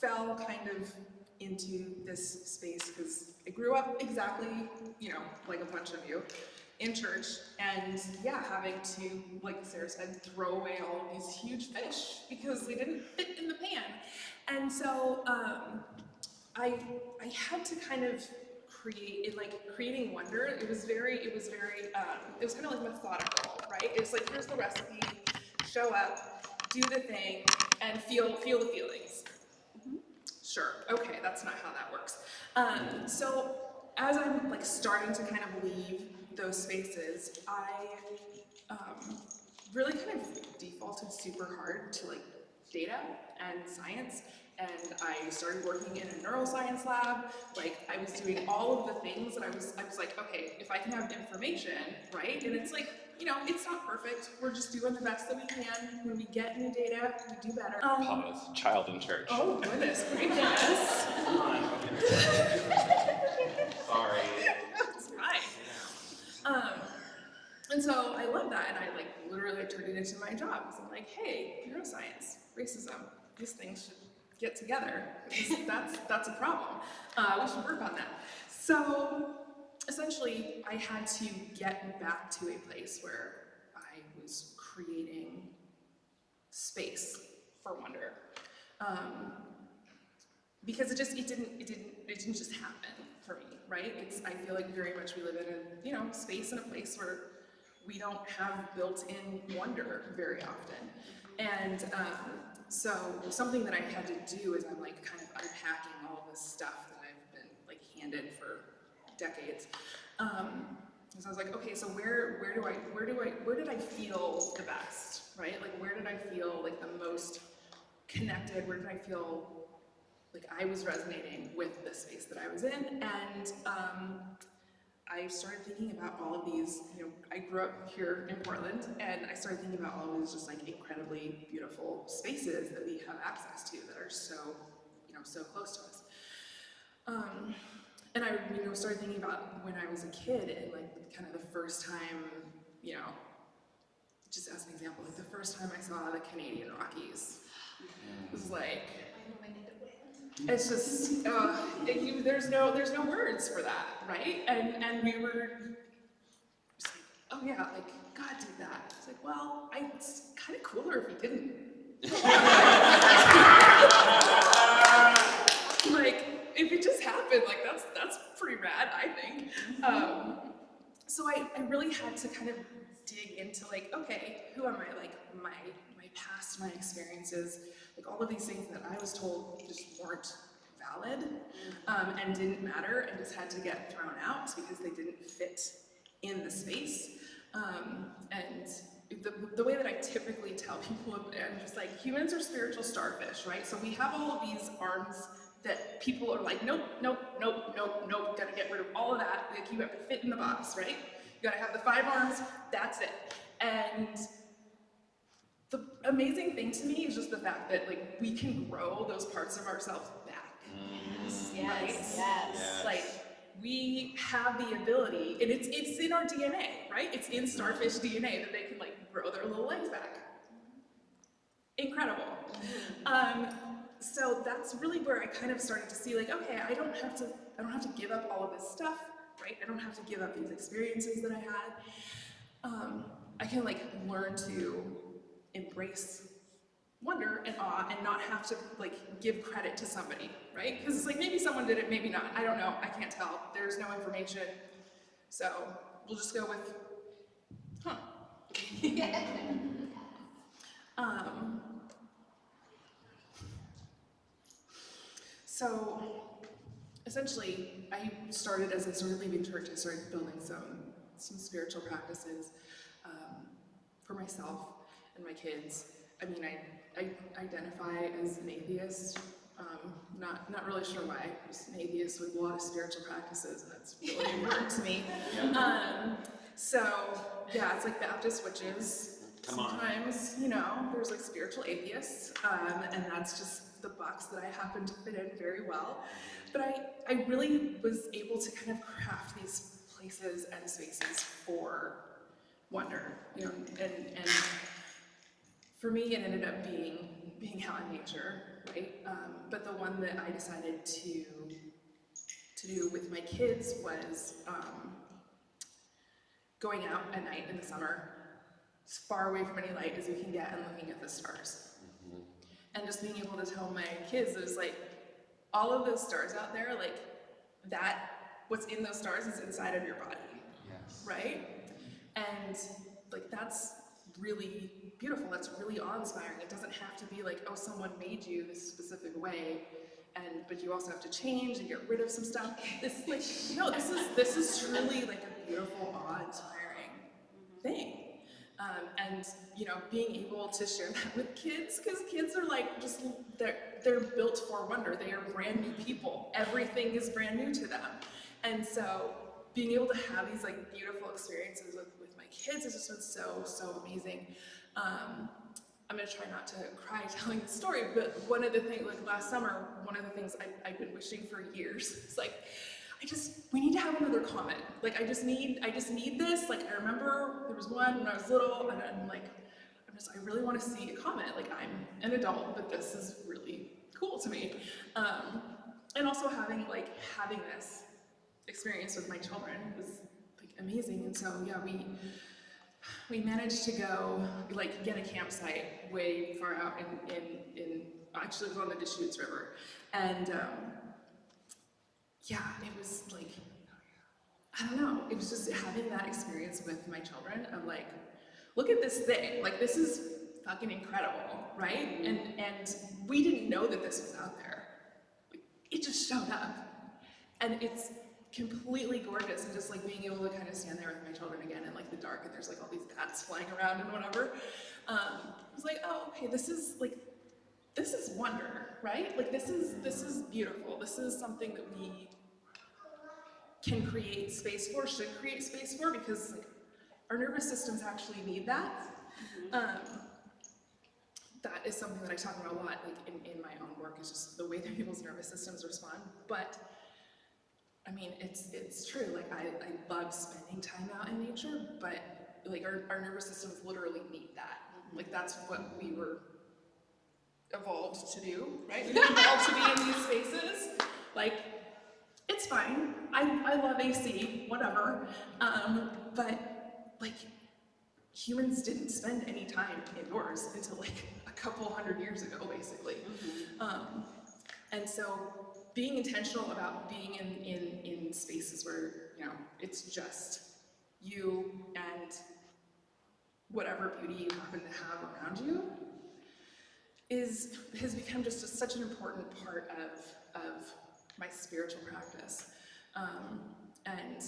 fell kind of into this space because I grew up exactly, like a bunch of you, in church, and having to, like Sarah said, throw away all of these huge fish because they didn't fit in the pan. And so I had to kind of creating wonder. It was kind of like methodical, right? It was like, here's the recipe, show up, do the thing, and feel the feelings. Sure, okay, that's not how that works. So as I'm starting to kind of leave those spaces, I really kind of defaulted super hard to data and science, and I started working in a neuroscience lab. I was doing all of the things that I was like, okay, if I can have information, right? And it's it's not perfect. We're just doing the best that we can. When we get new data, we do better. Pause. Child in church. Oh goodness gracious. Sorry. That's fine. And so I love that, and I literally turned it into my job. So I'm like, hey, neuroscience, racism, these things should get together because that's a problem. We should work on that. So essentially, I had to get back to a place where I was creating space for wonder, because it didn't just happen for me, right? I feel like very much we live in a space and a place where we don't have built-in wonder very often, and so something that I had to do is I'm kind of unpacking all of this stuff that I've been handed for decades. So I was like, okay, so where did I feel the best, right? Where did I feel the most connected? Where did I feel I was resonating with the space that I was in? And I started thinking about all of these, I grew up here in Portland, and I started thinking about all of these just incredibly beautiful spaces that we have access to that are so, so close to us. And I, started thinking about when I was a kid and kind of the first time, just as an example, the first time I saw the Canadian Rockies, it was it's just, there's no words for that, right? And we were just oh yeah, God did that. It's well, it's kind of cooler if he didn't. If it just happened, that's pretty pretty rad, I think. So I really had to kind of dig into like, okay, who am I? Like my past, my experiences, like all of these things that I was told just weren't valid and didn't matter and just had to get thrown out because they didn't fit in the space. And the way that I typically tell people, I'm just like, humans are spiritual starfish, right? So we have all of these arms that people are like, nope, nope, nope, nope, nope, gotta get rid of all of that. Like you have to fit in the box, right? You gotta have the 5 arms, that's it. And the amazing thing to me is just the fact that like we can grow those parts of ourselves back. Right? Yes. Like we have the ability, and it's in our DNA, right? It's in starfish DNA that they can like grow their little legs back. Incredible. So that's really where I kind of started to see like, okay, I don't have to give up all of this stuff, right? I don't have to give up these experiences that I had. I can like learn to embrace wonder and awe and not have to like give credit to somebody, right? Because it's like maybe someone did it, maybe not. I don't know. I can't tell. There's no information. So we'll just go with, huh. So essentially, I started as I started leaving church, I started building some spiritual practices for myself and my kids. I mean, I identify as an atheist. Not really sure why. I'm just an atheist with a lot of spiritual practices, and that's really important to me. So yeah, it's like Baptist witches. Sometimes, you know, there's like spiritual atheists, and that's just the box that I happen to fit in very well. But I really was able to kind of craft these places and spaces for wonder, you know, and for me it ended up being out in nature, right? But the one that I decided to do with my kids was going out at night in the summer, as far away from any light as we can get, and looking at the stars. And just being able to tell my kids, there's like, all of those stars out there, like, that, what's in those stars is inside of your body, right? And like, that's really beautiful, that's really awe-inspiring. It doesn't have to be like, oh, someone made you this specific way, but you also have to change and get rid of some stuff. This, like, no, this is truly like a beautiful, awe-inspiring thing. And you know, being able to share that with kids, because kids are like just they're built for wonder. They are brand new people. Everything is brand new to them, and so being able to have these like beautiful experiences with my kids has just been so amazing. I'm gonna try not to cry telling the story, but one of the things, like last summer, one of the things I've been wishing for years is like, we need to have another comet. Like I just need this. Like I remember there was one when I was little, and I'm like, I really want to see a comet. Like I'm an adult, but this is really cool to me. And also having this experience with my children was like amazing. And so yeah, we managed to go like get a campsite way far out in actually it was on the Deschutes River, and yeah, it was like, I don't know, it was just having that experience with my children of like, look at this thing, like this is fucking incredible, right? And we didn't know that this was out there. It just showed up. And it's completely gorgeous, and just like being able to kind of stand there with my children again in like the dark, and there's like all these bats flying around and whatever. I was like, oh, okay, this is wonder, right? Like this is beautiful. This is something that we can create space for, should create space for, because like, our nervous systems actually need that. That is something that I talk about a lot, like in my own work, is just the way that people's nervous systems respond. But I mean, it's true. Like I love spending time out in nature, but like our nervous systems literally need that. Like that's what we were evolved to do, right? We evolved to be in these spaces. Like, it's fine. I love AC, whatever. But like, humans didn't spend any time indoors until like a couple hundred years ago, basically. And so being intentional about being in spaces where, you know, it's just you and whatever beauty you happen to have around you has become just such an important part of my spiritual practice. And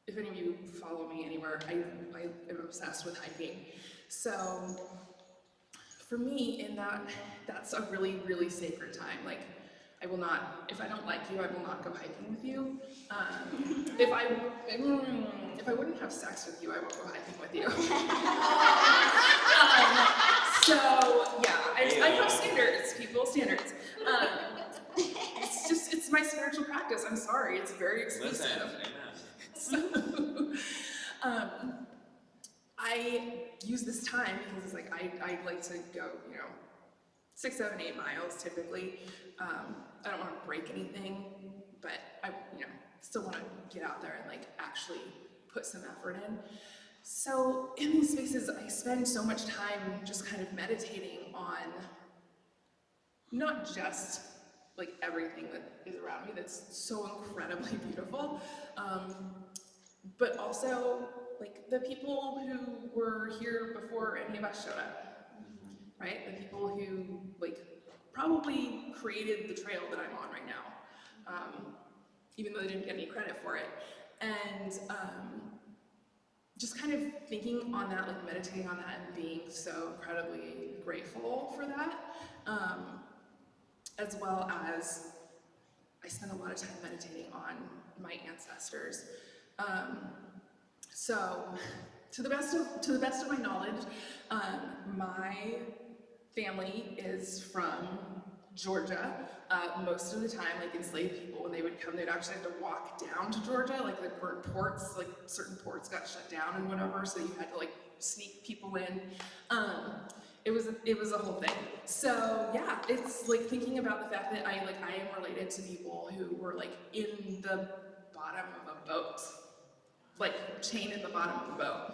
if any of you follow me anywhere, I am obsessed with hiking. So for me, that's a really, really sacred time. Like, I will not, if I don't like you, I will not go hiking with you. If I wouldn't have sex with you, I won't go hiking with you. So yeah, I have standards, people, standards. It's my spiritual practice. I'm sorry, it's very exclusive. So, I use this time because it's like I like to go, you know, 6, 7, 8 miles typically. I don't want to break anything, but I, you know, still want to get out there and like actually put some effort in. So in these spaces, I spend so much time just kind of meditating on not just like everything that is around me that's so incredibly beautiful, but also like the people who were here before any of us showed up, right? The people who like probably created the trail that I'm on right now, even though they didn't get any credit for it. And just kind of thinking on that, like meditating on that and being so incredibly grateful for that, as well as I spend a lot of time meditating on my ancestors. So, to the best of my knowledge, my family is from Georgia. Most of the time, like enslaved people, when they would come, they'd actually have to walk down to Georgia. Like there weren't ports, like certain ports got shut down and whatever, so you had to like sneak people in. It was a whole thing. So yeah, it's like thinking about the fact that I am related to people who were like in the bottom of a boat, like chained in the bottom of the boat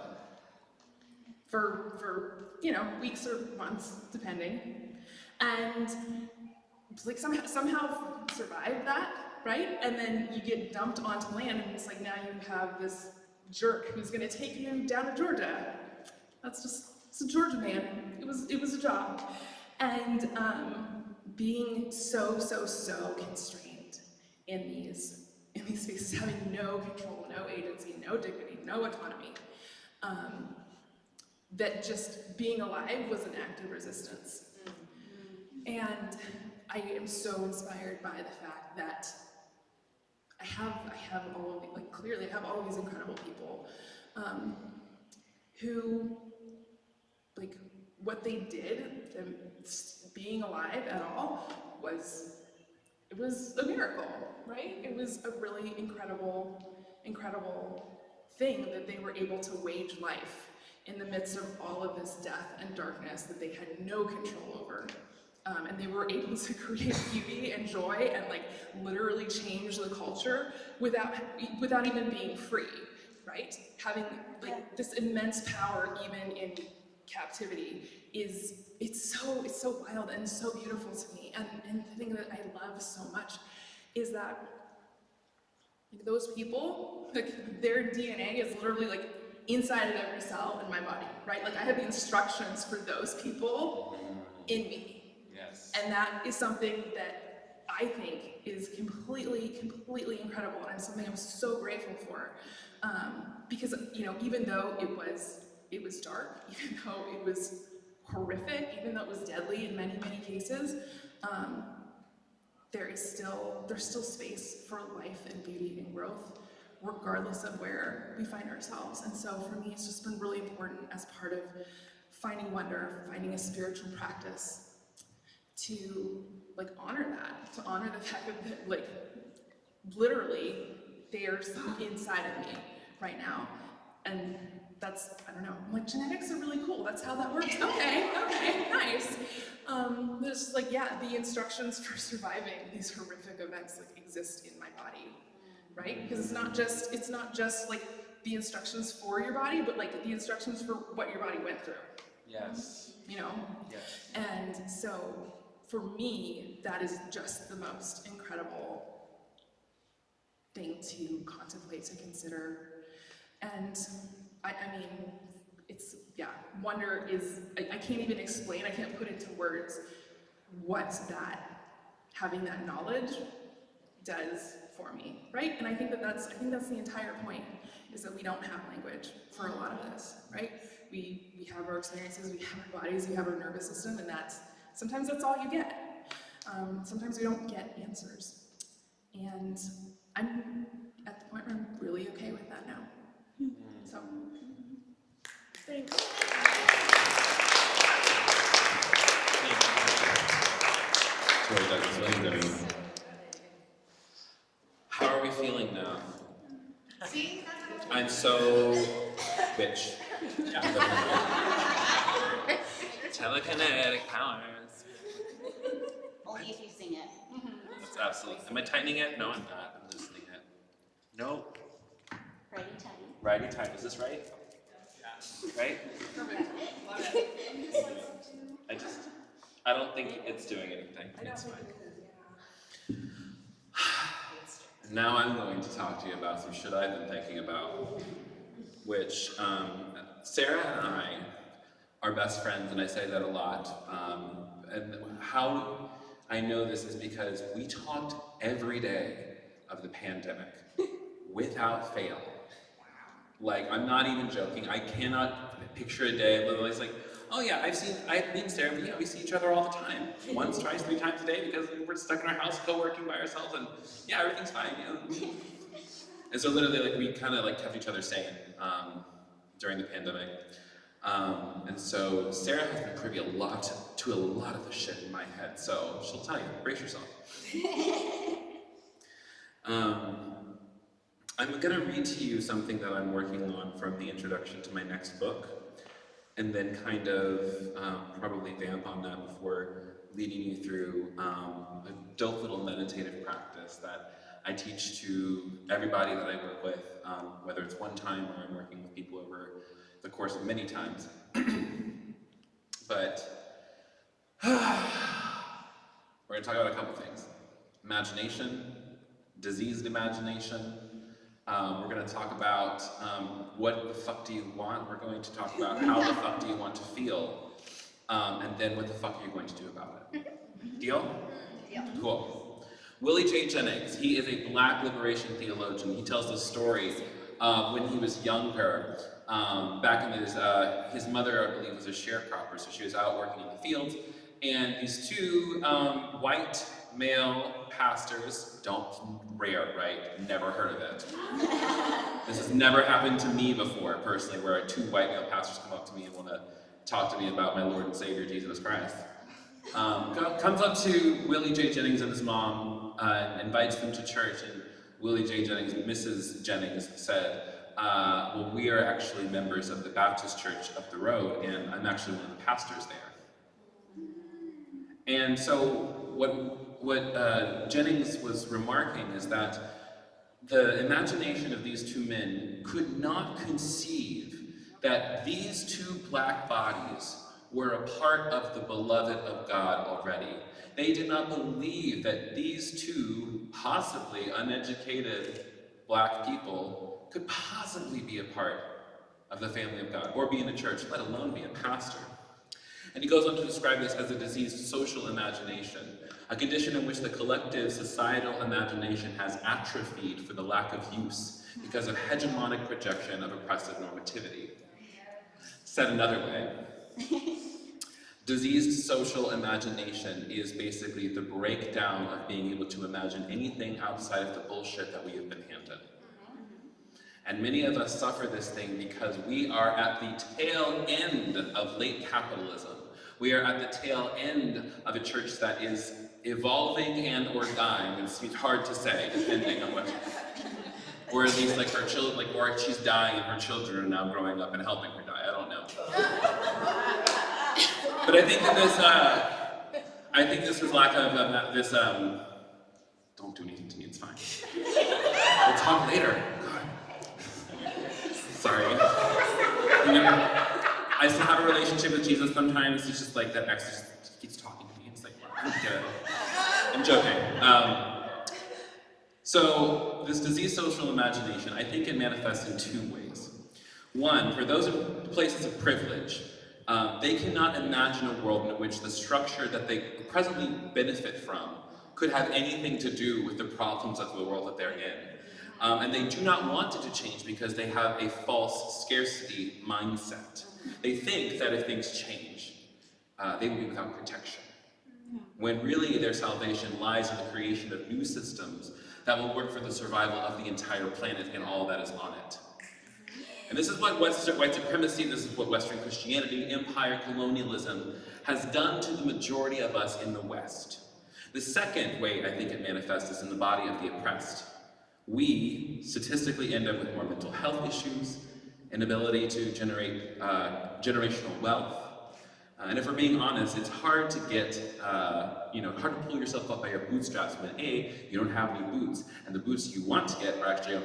for you know, weeks or months depending, and like somehow survived that, right? And then you get dumped onto land, and it's like now you have this jerk who's gonna take you down to Georgia. It's a Georgia man. It was a job, and being so constrained in these spaces, having no control, no agency, no dignity, no autonomy. That just being alive was an act of resistance. And I am so inspired by the fact that I have all of, like clearly I have all of these incredible people who, like, what they did, them being alive at all, was a miracle, right? It was a really incredible thing that they were able to wage life in the midst of all of this death and darkness that they had no control over. And they were able to create beauty and joy and like literally change the culture without even being free, right? Having like this immense power even in captivity it's so wild and so beautiful to me. And the thing that I love so much is that like those people, like their DNA is literally like inside of every cell in my body, right? Like I have the instructions for those people in me. Yes. And that is something that I think is completely incredible, and something I'm so grateful for. Because, you know, even though it was dark, even though it was horrific, even though it was deadly in many cases, there's still space for life and beauty and growth, regardless of where we find ourselves. And so for me, it's just been really important as part of finding wonder, finding a spiritual practice, to like honor that, to honor the fact that like literally there's inside of me right now. And that's, I don't know, I'm like, genetics are really cool, that's how that works. Okay, nice. There's like, yeah, the instructions for surviving these horrific events like exist in my body, right? Because it's not just like the instructions for your body, but like the instructions for what your body went through. Yes. You know? Yes. And so for me, that is just the most incredible thing to contemplate, to consider. And I mean, it's, yeah, wonder is, I can't even explain, I can't put into words what that, having that knowledge does for me, right? And I think that's the entire point, is that we don't have language for a lot of this, right? We have our experiences, we have our bodies, we have our nervous system, and sometimes that's all you get. Sometimes we don't get answers. And I'm at the point where I'm really okay with that now. So, thanks. Tori Douglas, what are you doing? How are we feeling now? See? I'm so bitch. Telekinetic powers. Only if you sing it. That's absolutely. Am I tightening it? No, I'm not. I'm loosening it. No. Righty tighty. Righty tight. Is this right? Yeah. Right? I don't think it's doing anything. It's fine. Now I'm going to talk to you about some shit I've been thinking about, which Sarah and I are best friends, and I say that a lot. And how I know this is because we talked every day of the pandemic, without fail. Like, I'm not even joking. I cannot picture a day. Literally, it's like, oh yeah, me and Sarah, we see each other all the time. Once, twice, 3 times a day, because we're stuck in our house co-working by ourselves, and yeah, everything's fine, you know? And so literally, like, we kind of like kept each other sane during the pandemic. And so Sarah has been privy to a lot of the shit in my head, so she'll tell you, brace yourself. I'm gonna read to you something that I'm working on from the introduction to my next book, and then kind of probably vamp on that before leading you through a dope little meditative practice that I teach to everybody that I work with, whether it's one time or I'm working with people over the course of many times. But we're gonna talk about a couple things. Imagination, diseased imagination. We're going to talk about what the fuck do you want. We're going to talk about how the fuck do you want to feel. And then what the fuck are you going to do about it. Deal? Yeah. Cool. Willie J. Jennings, he is a Black liberation theologian. He tells the story when he was younger. Back in his mother, I believe, was a sharecropper, so she was out working in the fields. And these 2 white male pastors, rare, right? Never heard of it. This has never happened to me before, personally, where 2 white male pastors come up to me and want to talk to me about my Lord and Savior, Jesus Christ. Comes up to Willie J. Jennings and his mom and invites them to church, and Willie J. Jennings, Mrs. Jennings, said, well, we are actually members of the Baptist church up the road, and I'm actually one of the pastors there. And so what Jennings was remarking is that the imagination of these 2 men could not conceive that these 2 black bodies were a part of the beloved of God already. They did not believe that these 2 possibly uneducated black people could possibly be a part of the family of God, or be in a church, let alone be a pastor. And he goes on to describe this as a diseased social imagination, a condition in which the collective societal imagination has atrophied for the lack of use because of hegemonic projection of oppressive normativity. Said another way, diseased social imagination is basically the breakdown of being able to imagine anything outside of the bullshit that we have been handed. And many of us suffer this thing because we are at the tail end of late capitalism. We are at the tail end of a church that is evolving and or dying. It's hard to say, depending on what. Or at least like her children, like, or she's dying and her children are now growing up and helping her die. I don't know. But I think this is lack of don't do anything to me, it's fine. We'll talk later. God. Sorry. You know, I still have a relationship with Jesus sometimes. He's just like, that ex just keeps talking to me. It's like, Good. I'm joking. So this diseased social imagination, I think it manifests in two ways. One, for those in places of privilege, they cannot imagine a world in which the structure that they presently benefit from could have anything to do with the problems of the world that they're in. And they do not want it to change because they have a false scarcity mindset. They think that if things change, they will be without protection. When really their salvation lies in the creation of new systems that will work for the survival of the entire planet and all that is on it. And this is what white supremacy, this is what Western Christianity, empire, colonialism has done to the majority of us in the West. The second way I think it manifests is in the body of the oppressed. We statistically end up with more mental health issues, inability to generate generational wealth. And if we're being honest, it's hard to get, hard to pull yourself up by your bootstraps when A, you don't have any boots, and the boots you want to get are actually on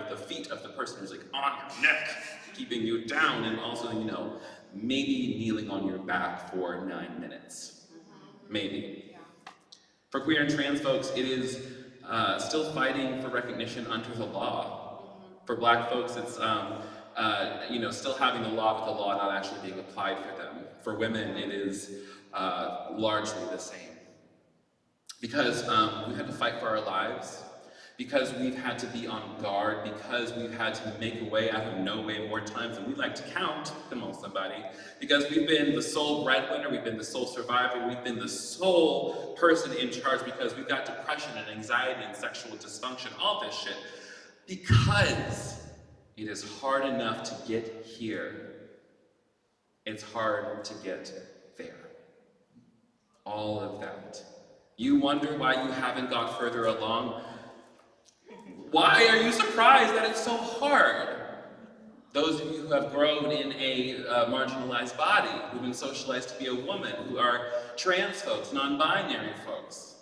the feet of the person who's like on your neck, keeping you down, and also, maybe kneeling on your back for 9 minutes. Maybe. For queer and trans folks, it is still fighting for recognition under the law. For Black folks, it's still having the law, but the law not actually being applied for them. For women, it is largely the same. Because we've had to fight for our lives, because we've had to be on guard, because we've had to make a way out of no way more times than we'd like to count, come on somebody, because we've been the sole breadwinner, we've been the sole survivor, we've been the sole person in charge because we've got depression and anxiety and sexual dysfunction, all this shit, because it is hard enough to get here. It's hard to get there. All of that. You wonder why you haven't got further along. Why are you surprised that it's so hard? Those of you who have grown in a marginalized body, who've been socialized to be a woman, who are trans folks, non-binary folks.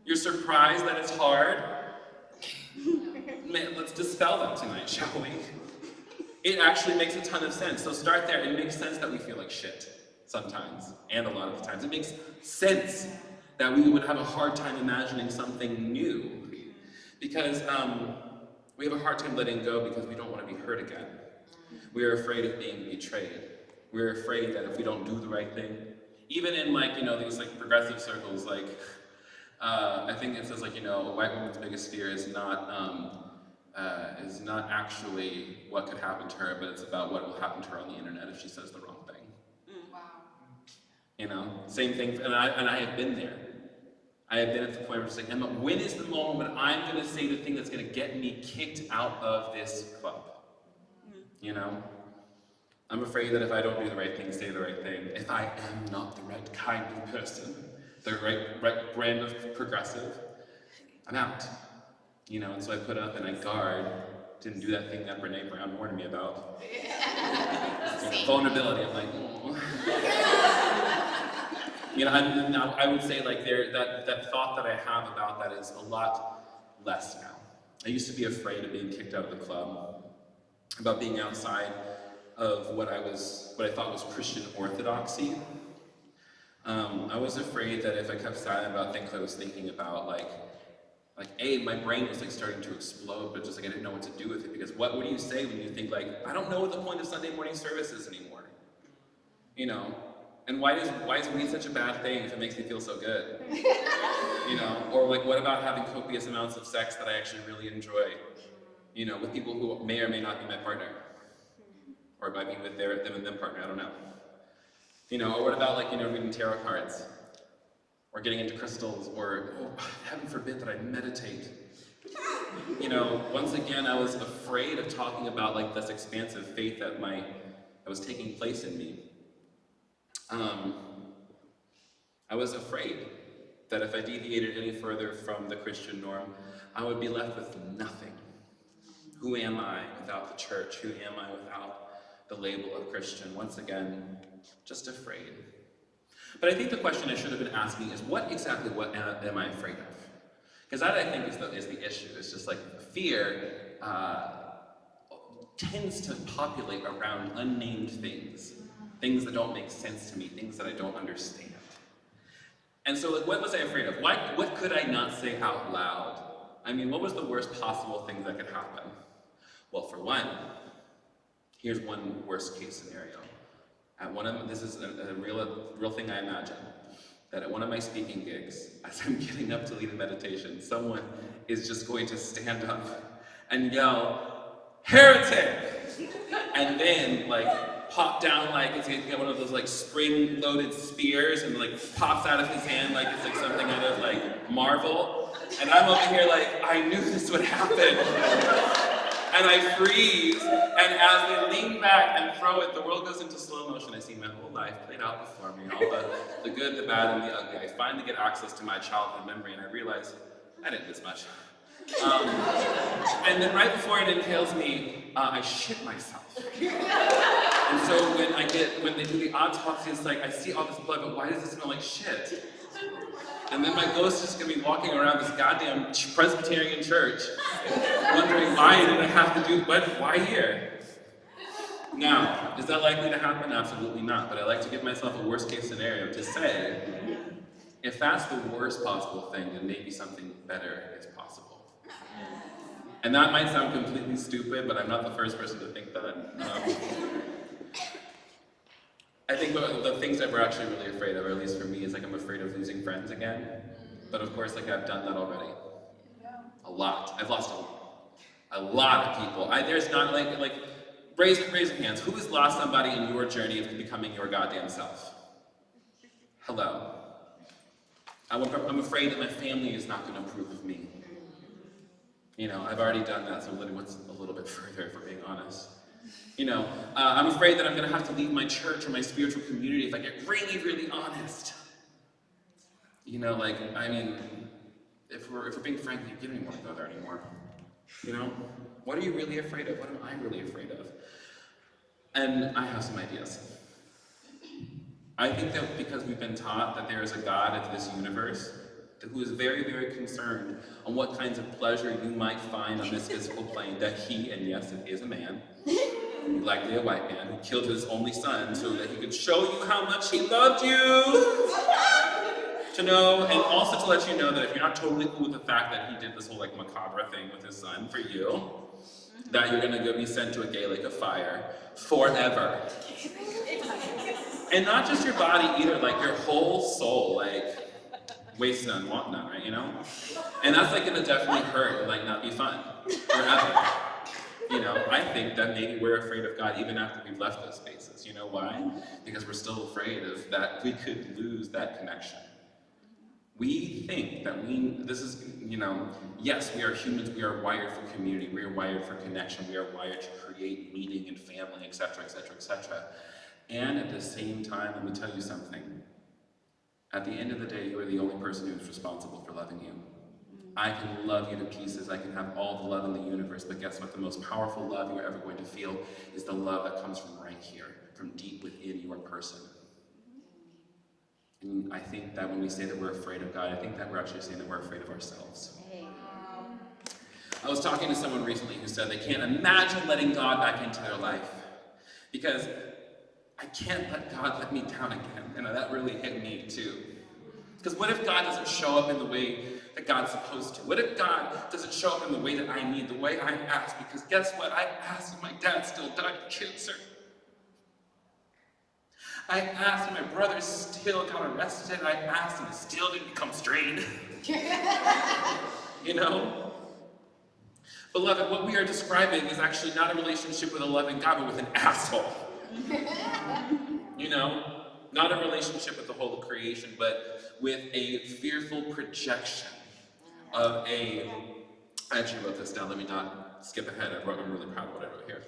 You're surprised that it's hard? Man, let's dispel that tonight, shall we? It actually makes a ton of sense. So start there. It makes sense that we feel like shit sometimes, and a lot of the times. It makes sense that we would have a hard time imagining something new. Because we have a hard time letting go because we don't want to be hurt again. We are afraid of being betrayed. We're afraid that if we don't do the right thing, even in these progressive circles, I think it says a white woman's biggest fear is not actually what could happen to her, but it's about what will happen to her on the internet if she says the wrong thing. Wow. Same thing, and I have been there. I have been at the point where it's like, Emma, when is the moment when I'm going to say the thing that's going to get me kicked out of this club? I'm afraid that if I don't do the right thing, say the right thing, if I am not the right kind of person, the right brand of progressive, I'm out. And so I put up and I guard, didn't do that thing that Brene Brown warned me about. Vulnerability, I'm like, oh. I would say that thought that I have about that is a lot less now. I used to be afraid of being kicked out of the club, about being outside of what I thought was Christian orthodoxy. I was afraid that if I kept silent about things I was thinking about, my brain was starting to explode, but just I didn't know what to do with it, because what do you say when you think I don't know what the point of Sunday morning service is anymore? And why is weed such a bad thing if it makes me feel so good? Or what about having copious amounts of sex that I actually really enjoy? With people who may or may not be my partner. Or might be with them and them partner, I don't know. Or what about reading tarot cards? Or getting into crystals, or heaven forbid that I meditate. Once again, I was afraid of talking about this expansive faith that was taking place in me. I was afraid that if I deviated any further from the Christian norm, I would be left with nothing. Who am I without the church? Who am I without the label of Christian? Once again, just afraid. But I think the question I should have been asking is, what am I afraid of? Because that, I think, is the issue. It's just fear tends to populate around unnamed things that don't make sense to me, things that I don't understand. And so, like, what was I afraid of? What could I not say out loud? I mean, what was the worst possible thing that could happen? Well, for one, here's one worst case scenario. This is a real thing I imagine, that at one of my speaking gigs, as I'm getting up to lead a meditation, someone is just going to stand up and yell, "Heretic!" And then, like, pop down like it's gonna get one of those like spring-loaded spears and like pops out of his hand like it's like something out of like Marvel. And I'm over here like, I knew this would happen. And I freeze, and as they lean back and throw it, the world goes into slow motion. I see my whole life played out before me, all the good, the bad, and the ugly. I finally get access to my childhood memory, and I realize I didn't miss much. And then right before it impales me, I shit myself. And so when they do the autopsy, it's like, I see all this blood, but why does it smell like shit? And then my ghost is gonna be walking around this goddamn Presbyterian church, wondering why did I have to do, why here? Now, is that likely to happen? Absolutely not, but I like to give myself a worst case scenario to say, if that's the worst possible thing, then maybe something better is possible. And that might sound completely stupid, but I'm not the first person to think that. I think the things that we're actually really afraid of, or at least for me, is like I'm afraid of losing friends again. But of course, like I've done that already. A lot. I've lost a lot of people. There's not like raise your hands. Who has lost somebody in your journey of becoming your goddamn self? Hello. I'm afraid that my family is not going to approve of me. You know, I've already done that, so what's a little bit further, if we're being honest. You know, I'm afraid that I'm going to have to leave my church or my spiritual community if I get really, really honest. You know, like, I mean, if we're being frank, you don't even want to go there anymore. You know? What are you really afraid of? What am I really afraid of? And I have some ideas. I think that because we've been taught that there is a God of this universe who is very, very concerned on what kinds of pleasure you might find on this physical plane, that he, and yes, it is a man, likely a white man, who killed his only son so that he could show you how much he loved you. To know, and also to let you know that if you're not totally cool with the fact that he did this whole like macabre thing with his son for you, that you're gonna go be sent to a gay lake of fire forever. And not just your body either, like your whole soul, like waste none, want none, right, you know? And that's like gonna definitely hurt and like not be fun forever. You know, I think that maybe we're afraid of God even after we've left those spaces. You know why? Because we're still afraid of that we could lose that connection. We think that yes, we are humans, we are wired for community, we are wired for connection, we are wired to create meaning and family, etc., etc., etc. And at the same time, let me tell you something. At the end of the day, you are the only person who is responsible for loving you. I can love you to pieces, I can have all the love in the universe, but guess what? The most powerful love you're ever going to feel is the love that comes from right here, from deep within your person. And I think that when we say that we're afraid of God, I think that we're actually saying that we're afraid of ourselves. I was talking to someone recently who said they can't imagine letting God back into their life because I can't let God let me down again. And that really hit me too. Because what if God doesn't show up in the way that God's supposed to? What if God doesn't show up in the way that I need, the way I asked? Because guess what? I asked and my dad still died of cancer. I asked and my brother still got arrested. I asked and it still didn't become straight. You know? Beloved, what we are describing is actually not a relationship with a loving God, but with an asshole. You know? Not a relationship with the whole of creation, but with a fearful projection of I actually wrote this down, let me not skip ahead. I'm really proud of what I wrote here.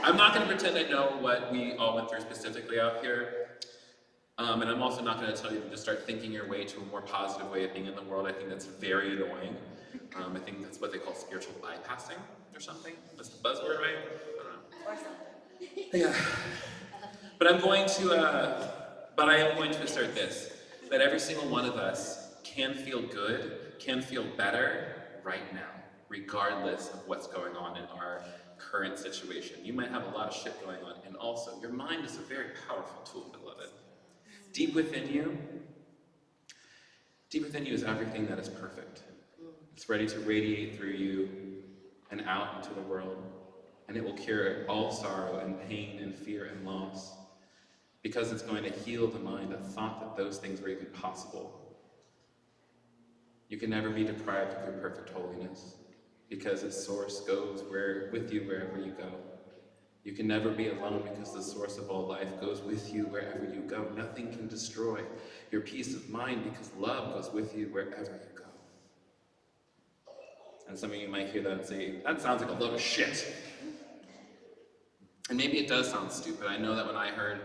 I'm not going to pretend I know what we all went through specifically out here. And I'm also not going to tell you to just start thinking your way to a more positive way of being in the world. I think that's very annoying. I think that's what they call spiritual bypassing or something. That's the buzzword, right? I don't know. Yeah. But I am going to assert this, that every single one of us can feel good, can feel better right now, regardless of what's going on in our current situation. You might have a lot of shit going on, and also, your mind is a very powerful tool, beloved. Deep within you, Deep within you is everything that is perfect. It's ready to radiate through you and out into the world, and it will cure all sorrow and pain and fear and loss, because it's going to heal the mind that thought that those things were even possible. You can never be deprived of your perfect holiness, because its source goes with you wherever you go. You can never be alone, because the source of all life goes with you wherever you go. Nothing can destroy your peace of mind, because love goes with you wherever you go. And some of you might hear that and say, that sounds like a load of shit. And maybe it does sound stupid. I know that when I heard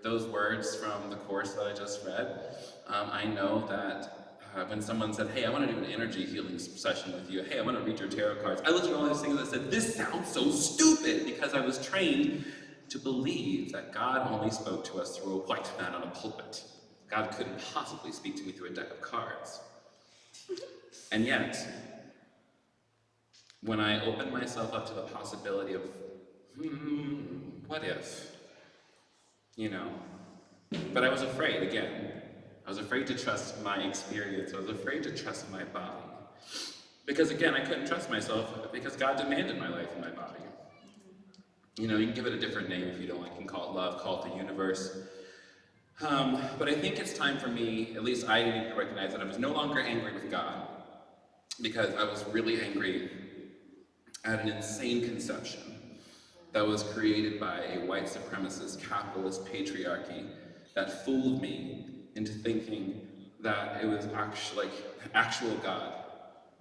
those words from the course that I just read, I know that when someone said, hey, I want to do an energy healing session with you, hey, I want to read your tarot cards, I looked at all these things and said, this sounds so stupid, because I was trained to believe that God only spoke to us through a white man on a pulpit. God couldn't possibly speak to me through a deck of cards. And yet, when I opened myself up to the possibility of, what if? You know, but I was afraid, again. I was afraid to trust my experience. I was afraid to trust my body. Because again, I couldn't trust myself because God demanded my life and my body. You know, you can give it a different name if you don't like. You can call it love, call it the universe. But I think it's time for me, at least I need to recognize that I was no longer angry with God, because I was really angry at an insane conception that was created by a white supremacist capitalist patriarchy that fooled me into thinking that it was actual God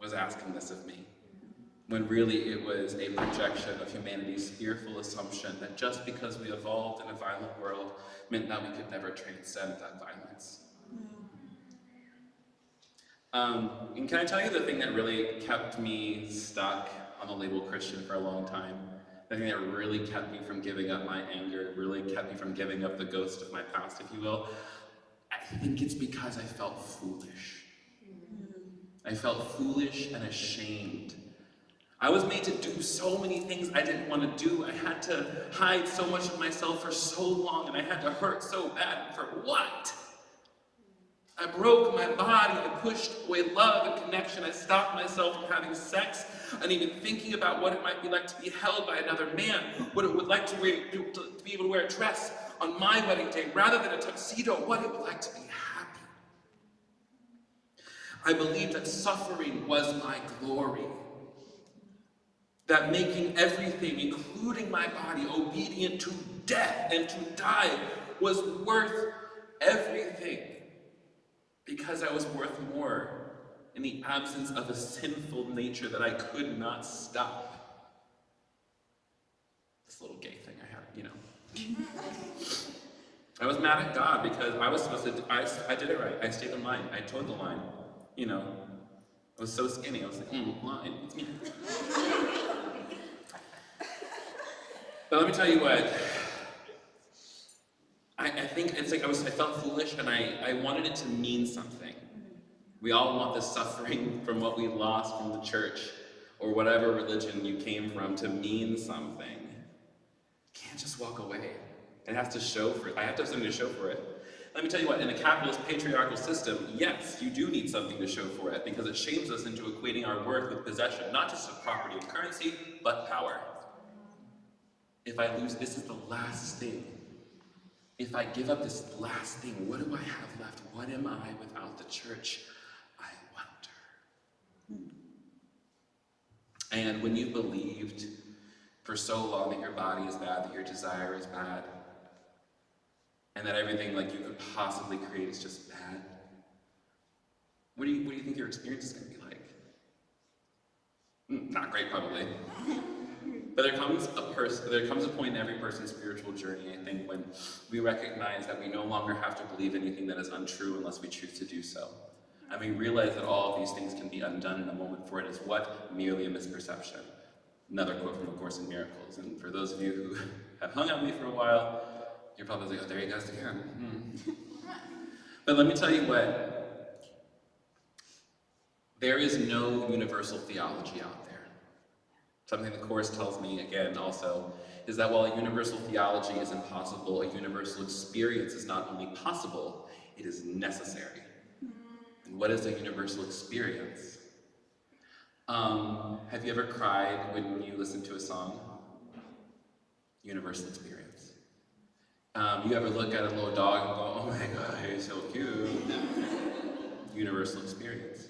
was asking this of me, when really it was a projection of humanity's fearful assumption that just because we evolved in a violent world meant that we could never transcend that violence. And can I tell you the thing that really kept me stuck on the label Christian for a long time? The thing that really kept me from giving up my anger, really kept me from giving up the ghost of my past, if you will? I think it's because I felt foolish. I felt foolish and ashamed. I was made to do so many things I didn't want to do. I had to hide so much of myself for so long, and I had to hurt so bad. For what? I broke my body. I pushed away love and connection. I stopped myself from having sex and even thinking about what it might be like to be held by another man, what it would like to be able to wear a dress on my wedding day rather than a tuxedo, what it would like to be happy. I believed that suffering was my glory, that making everything, including my body, obedient to death and to die was worth everything, because I was worth more in the absence of a sinful nature that I could not stop. This little gay thing I have, you know. I was mad at God because I was supposed to, I did it right. I stayed in line. I towed the line. You know, I was so skinny. I was like, line, it's me. But let me tell you what, I think it's like I felt foolish, and I wanted it to mean something. We all want the suffering from what we lost from the church or whatever religion you came from to mean something. You can't just walk away. It has to show for it. I have to have something to show for it. Let me tell you what, in a capitalist patriarchal system, yes, you do need something to show for it, because it shames us into equating our worth with possession, not just of property and currency, but power. If I lose, this is the last thing. If I give up this last thing, what do I have left? What am I without the church? I wonder. And when you believed for so long that your body is bad, that your desire is bad, and that everything like you could possibly create is just bad, what do you think your experience is going to be like? Not great, probably. But there comes a point in every person's spiritual journey, I think, when we recognize that we no longer have to believe anything that is untrue unless we choose to do so. And we realize that all of these things can be undone in a moment, for it is what? Merely a misperception. Another quote from A Course in Miracles. And for those of you who have hung out with me for a while, you're probably like, oh, there he goes again. But let me tell you what, there is no universal theology out there. Something the Course tells me, again, also, is that while a universal theology is impossible, a universal experience is not only possible, it is necessary. What is a universal experience? Have you ever cried when you listen to a song? Universal experience. You ever look at a little dog and go, oh my god, he's so cute? Universal experience.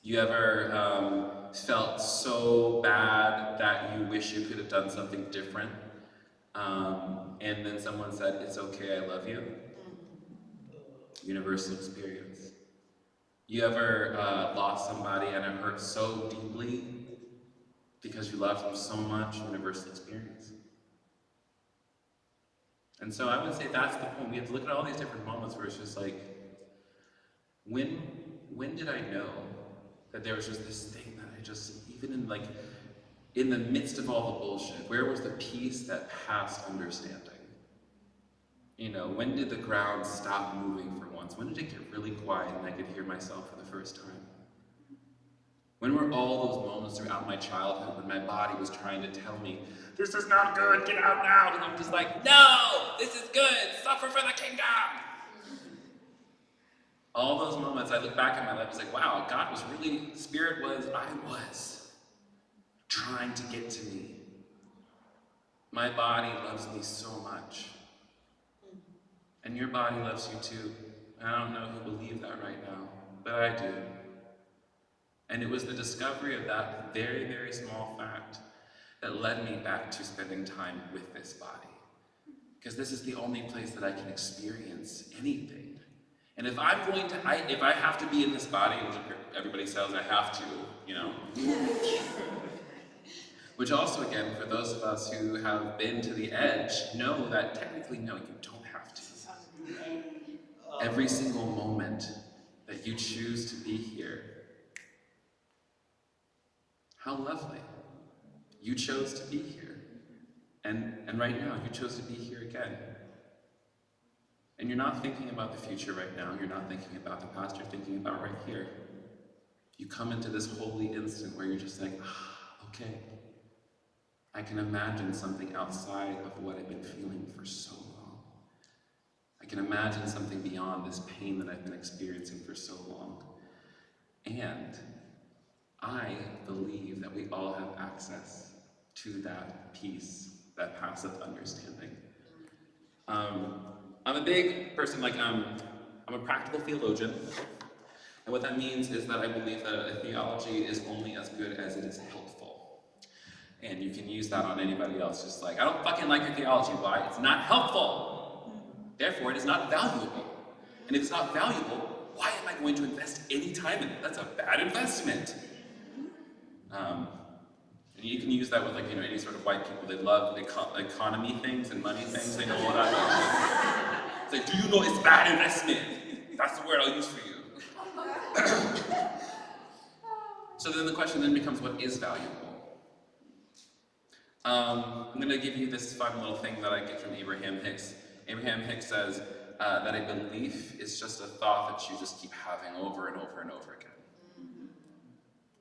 You ever felt so bad that you wish you could have done something different? And then someone said, it's okay, I love you? Universal experience. You ever lost somebody and it hurt so deeply because you loved them so much? Universal experience. And so I would say that's the point. We have to look at all these different moments where it's just like, when did I know that there was just this thing that I just, even in the midst of all the bullshit, where was the peace that passed understanding? You know, when did the ground stop moving for once? When did it get really quiet and I could hear myself for the first time? When were all those moments throughout my childhood when my body was trying to tell me, this is not good, get out now, and I'm just like, no, this is good, suffer for the kingdom. All those moments, I look back at my life, I was like, wow, God was really, Spirit was, I was trying to get to me. My body loves me so much. And your body loves you too. I don't know who believe that right now, but I do. And it was the discovery of that very, very small fact that led me back to spending time with this body. Because this is the only place that I can experience anything. And if I'm going to, if I have to be in this body, which everybody says I have to, you know. Which also, again, for those of us who have been to the edge, know that technically, no, you don't have to. Every single moment that you choose to be here, how lovely. You chose to be here. And right now, you chose to be here again. And you're not thinking about the future right now. You're not thinking about the past. You're thinking about right here. You come into this holy instant where you're just like, okay, I can imagine something outside of what I've been feeling for so long. I can imagine something beyond this pain that I've been experiencing for so long. And I believe that we all have access to that peace, that passive understanding. I'm a big person, I'm a practical theologian. And what that means is that I believe that a theology is only as good as it is helpful. And you can use that on anybody else, just like, I don't fucking like your theology. Why? It's not helpful. Therefore, it is not valuable. And if it's not valuable, why am I going to invest any time in it? That's a bad investment. And you can use that with any sort of white people. They love economy things and money things. They know what I mean. It's like, do you know it's bad investment? That's the word I'll use for you. So then the question then becomes, what is valuable? I'm going to give you this fun little thing that I get from Abraham Hicks. Abraham Hicks says that a belief is just a thought that you just keep having over and over and over again.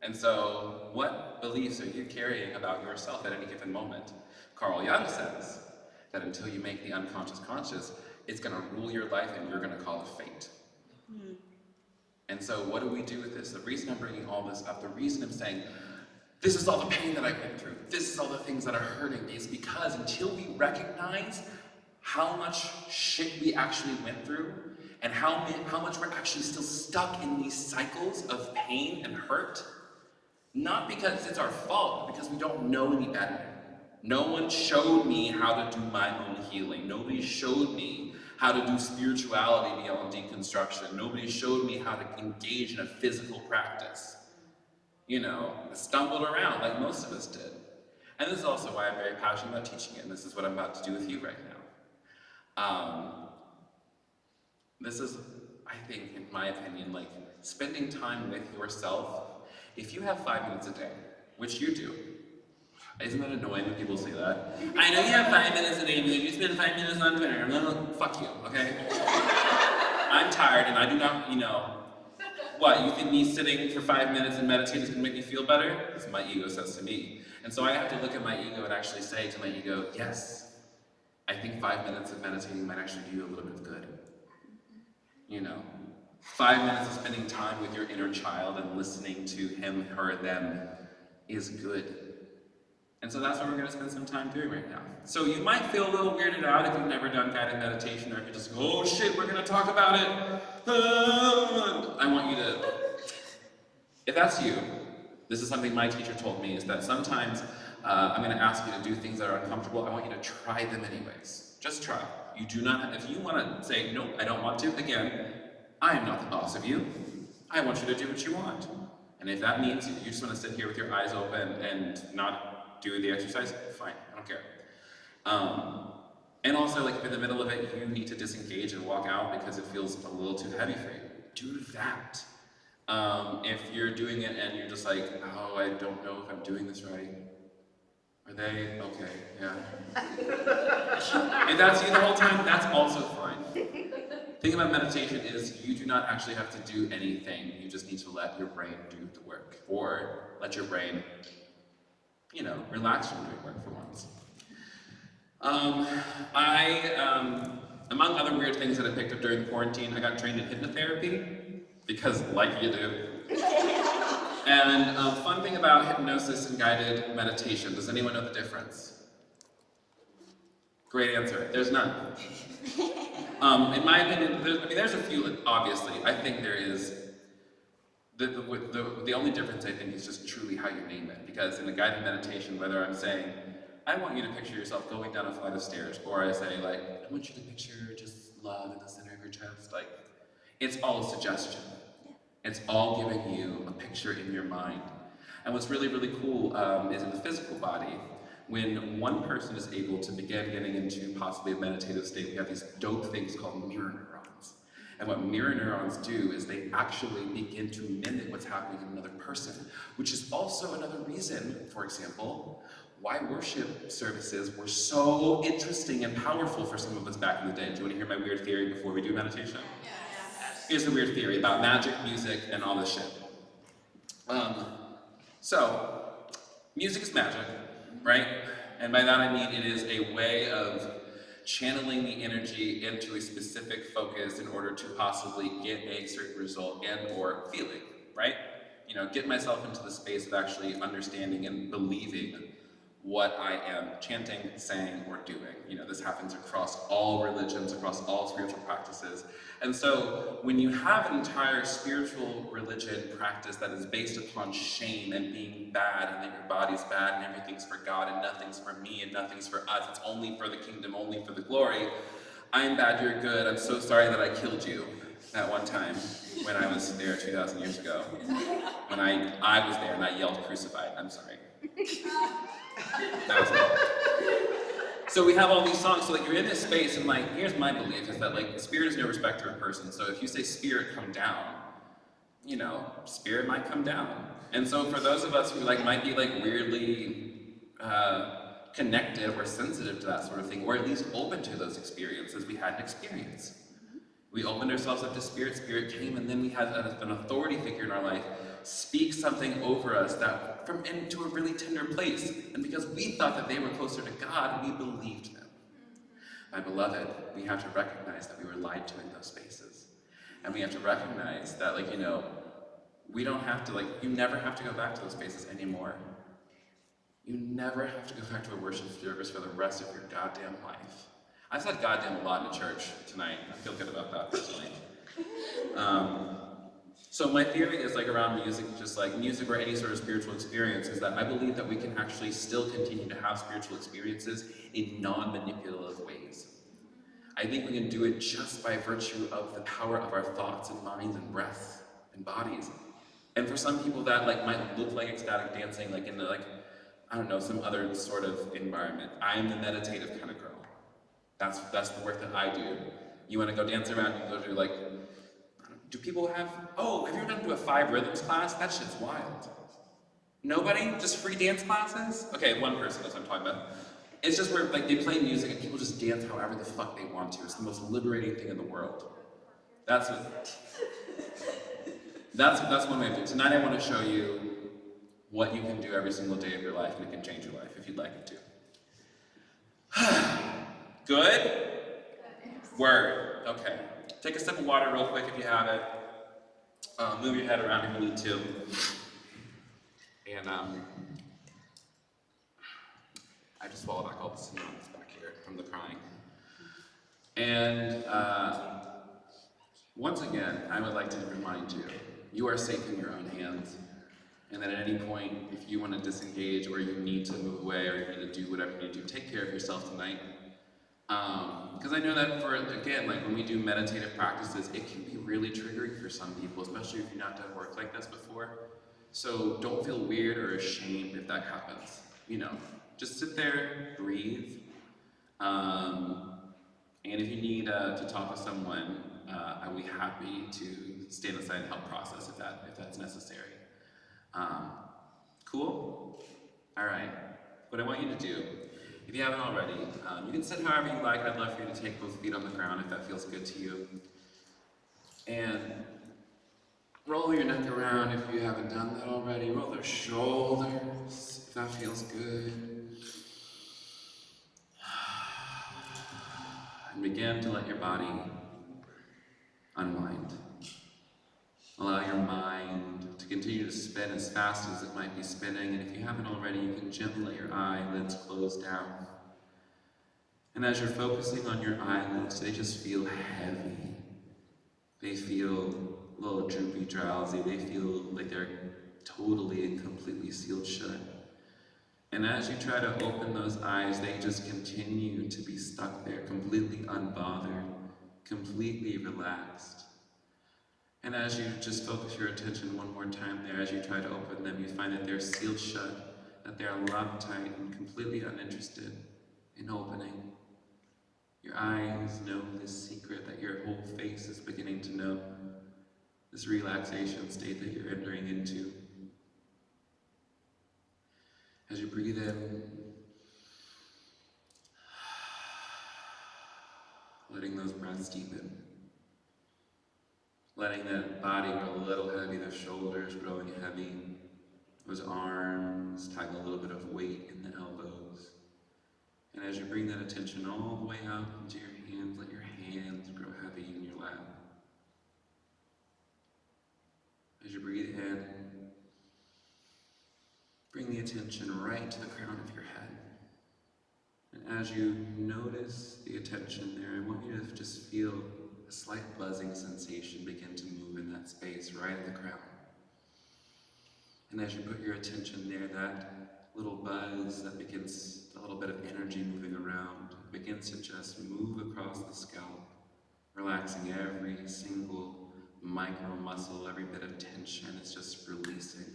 And so, what beliefs are you carrying about yourself at any given moment? Carl Jung says that until you make the unconscious conscious, it's going to rule your life and you're going to call it fate. And so what do we do with this? The reason I'm bringing all this up, the reason I'm saying, this is all the pain that I went through, this is all the things that are hurting me, is because until we recognize how much shit we actually went through, and how much we're actually still stuck in these cycles of pain and hurt, not because it's our fault, but because we don't know any better. No one showed me how to do my own healing. Nobody showed me how to do spirituality beyond deconstruction. Nobody showed me how to engage in a physical practice. I stumbled around like most of us did. And this is also why I'm very passionate about teaching it, and this is what I'm about to do with you right now. This is, I think, in my opinion, spending time with yourself. If you have 5 minutes a day, which you do, isn't that annoying when people say that? I know you have 5 minutes a day, but you spend 5 minutes on Twitter. I'm like, fuck you, okay? I'm tired and I do not, what, you think me sitting for 5 minutes and meditating is gonna make me feel better? That's what my ego says to me. And so I have to look at my ego and actually say to my ego, yes, I think 5 minutes of meditating might actually do you a little bit of good. 5 minutes of spending time with your inner child and listening to him, her, them is good. And so that's what we're going to spend some time doing right now. So you might feel a little weirded out if you've never done guided meditation, or if you just go, oh shit, we're going to talk about it. I want you to, if that's you, this is something my teacher told me, is that sometimes I'm going to ask you to do things that are uncomfortable. I want you to try them anyways. Just try. You do not, if you want to say, no, I don't want to, again, I am not the boss of you. I want you to do what you want. And if that means you just want to sit here with your eyes open and not do the exercise, fine, I don't care. And also, like, if in the middle of it you need to disengage and walk out because it feels a little too heavy for you, do that. If you're doing it and you're just like, oh, I don't know if I'm doing this right. Are they? Okay, yeah. If that's you the whole time, that's also fine. The thing about meditation is you do not actually have to do anything. You just need to let your brain do the work. Or let your brain, relax from doing work for once. Among other weird things that I picked up during the quarantine, I got trained in hypnotherapy, because like you do. And fun thing about hypnosis and guided meditation, does anyone know the difference? Great answer, there's none. In my opinion, there's a few, obviously. I think there is. The only difference, I think, is just truly how you name it. Because in a guided meditation, whether I'm saying, I want you to picture yourself going down a flight of stairs, or I say, like, I want you to picture just love in the center of your chest, like, it's all a suggestion. It's all giving you a picture in your mind. And what's really, really cool is in the physical body, when one person is able to begin getting into possibly a meditative state, we have these dope things called mirror neurons. And what mirror neurons do is they actually begin to mimic what's happening in another person, which is also another reason, for example, why worship services were so interesting and powerful for some of us back in the day. Do you want to hear my weird theory before we do meditation? Yes. Here's the weird theory about magic, music, and all this shit. So, music is magic, right? And by that I mean it is a way of channeling the energy into a specific focus in order to possibly get a certain result and or feeling, right? Get myself into the space of actually understanding and believing what I am chanting, saying, or doing. This happens across all religions, across all spiritual practices. And so when you have an entire spiritual religion practice that is based upon shame and being bad, and that your body's bad and everything's for God and nothing's for me and nothing's for us, it's only for the kingdom, only for the glory, I'm bad, you're good, I'm so sorry that I killed you that one time when I was there 2,000 years ago. When I was there and I yelled crucified, I'm sorry. That was it. So we have all these songs, so you're in this space, and here's my belief, is that spirit is no respecter of person. So if you say spirit come down, spirit might come down. And so for those of us who might be weirdly connected or sensitive to that sort of thing, or at least open to those experiences, we had an experience. We opened ourselves up to spirit, spirit came, and then we had an authority figure in our life speak something over us that from into a really tender place. And because we thought that they were closer to God, we believed them. My beloved, we have to recognize that we were lied to in those spaces. And we have to recognize that, we don't have to, you never have to go back to those spaces anymore. You never have to go back to a worship service for the rest of your goddamn life. I've said goddamn a lot in church tonight. I feel good about that personally. So my theory is around music, just music or any sort of spiritual experience, is that I believe that we can actually still continue to have spiritual experiences in non-manipulative ways. I think we can do it just by virtue of the power of our thoughts and minds and breath and bodies. And for some people that might look like ecstatic dancing, in the I don't know, some other sort of environment. I am the meditative kind of girl. That's the work that I do. You want to go dance around, you go do do people have you ever done a 5 rhythms class? That shit's wild. Nobody? Just free dance classes? Okay, one person knows what I'm talking about. It's just where they play music and people just dance however the fuck they want to. It's the most liberating thing in the world. That's one way of doing it. Tonight I want to show you what you can do every single day of your life, and it can change your life if you'd like it to. Good? Word. Okay. Take a sip of water real quick if you have it. Move your head around if you need to. And I just swallowed back all the synonyms back here from the crying. And once again, I would like to remind you, you are safe in your own hands. And that at any point, if you want to disengage or you need to move away or you need to do whatever you need to do, take care of yourself tonight. Because I know that for, again, like when we do meditative practices, it can be really triggering for some people, especially if you've not done work like this before. So don't feel weird or ashamed if that happens. You know, just sit there, breathe. And if you need to talk to someone, I'll be happy to stand aside and help process if that's necessary. Cool? All right. What I want you to do, if you haven't already, you can sit however you like. I'd love for you to take both feet on the ground if that feels good to you. And roll your neck around if you haven't done that already. Roll the shoulders if that feels good. And begin to let your body unwind. Allow your mind to continue to spin as fast as it might be spinning, and if you haven't already, you can gently let your eyelids close down. And as you're focusing on your eyelids, they just feel heavy. They feel a little droopy, drowsy. They feel like they're totally and completely sealed shut. And as you try to open those eyes, they just continue to be stuck there, completely unbothered, completely relaxed. And as you just focus your attention one more time there, as you try to open them, you find that they're sealed shut, that they're locked tight and completely uninterested in opening. Your eyes know this secret that your whole face is beginning to know, this relaxation state that you're entering into. As you breathe in, letting those breaths deepen. Letting that body grow a little heavy, the shoulders growing heavy, those arms tying a little bit of weight in the elbows. And as you bring that attention all the way out into your hands, let your hands grow heavy in your lap. As you breathe in, bring the attention right to the crown of your head. And as you notice the attention there, I want you to just feel a slight buzzing sensation begin to move in that space right at the crown. And as you put your attention there, that little buzz that begins, a little bit of energy moving around, begins to just move across the scalp, relaxing every single micro muscle, every bit of tension is just releasing.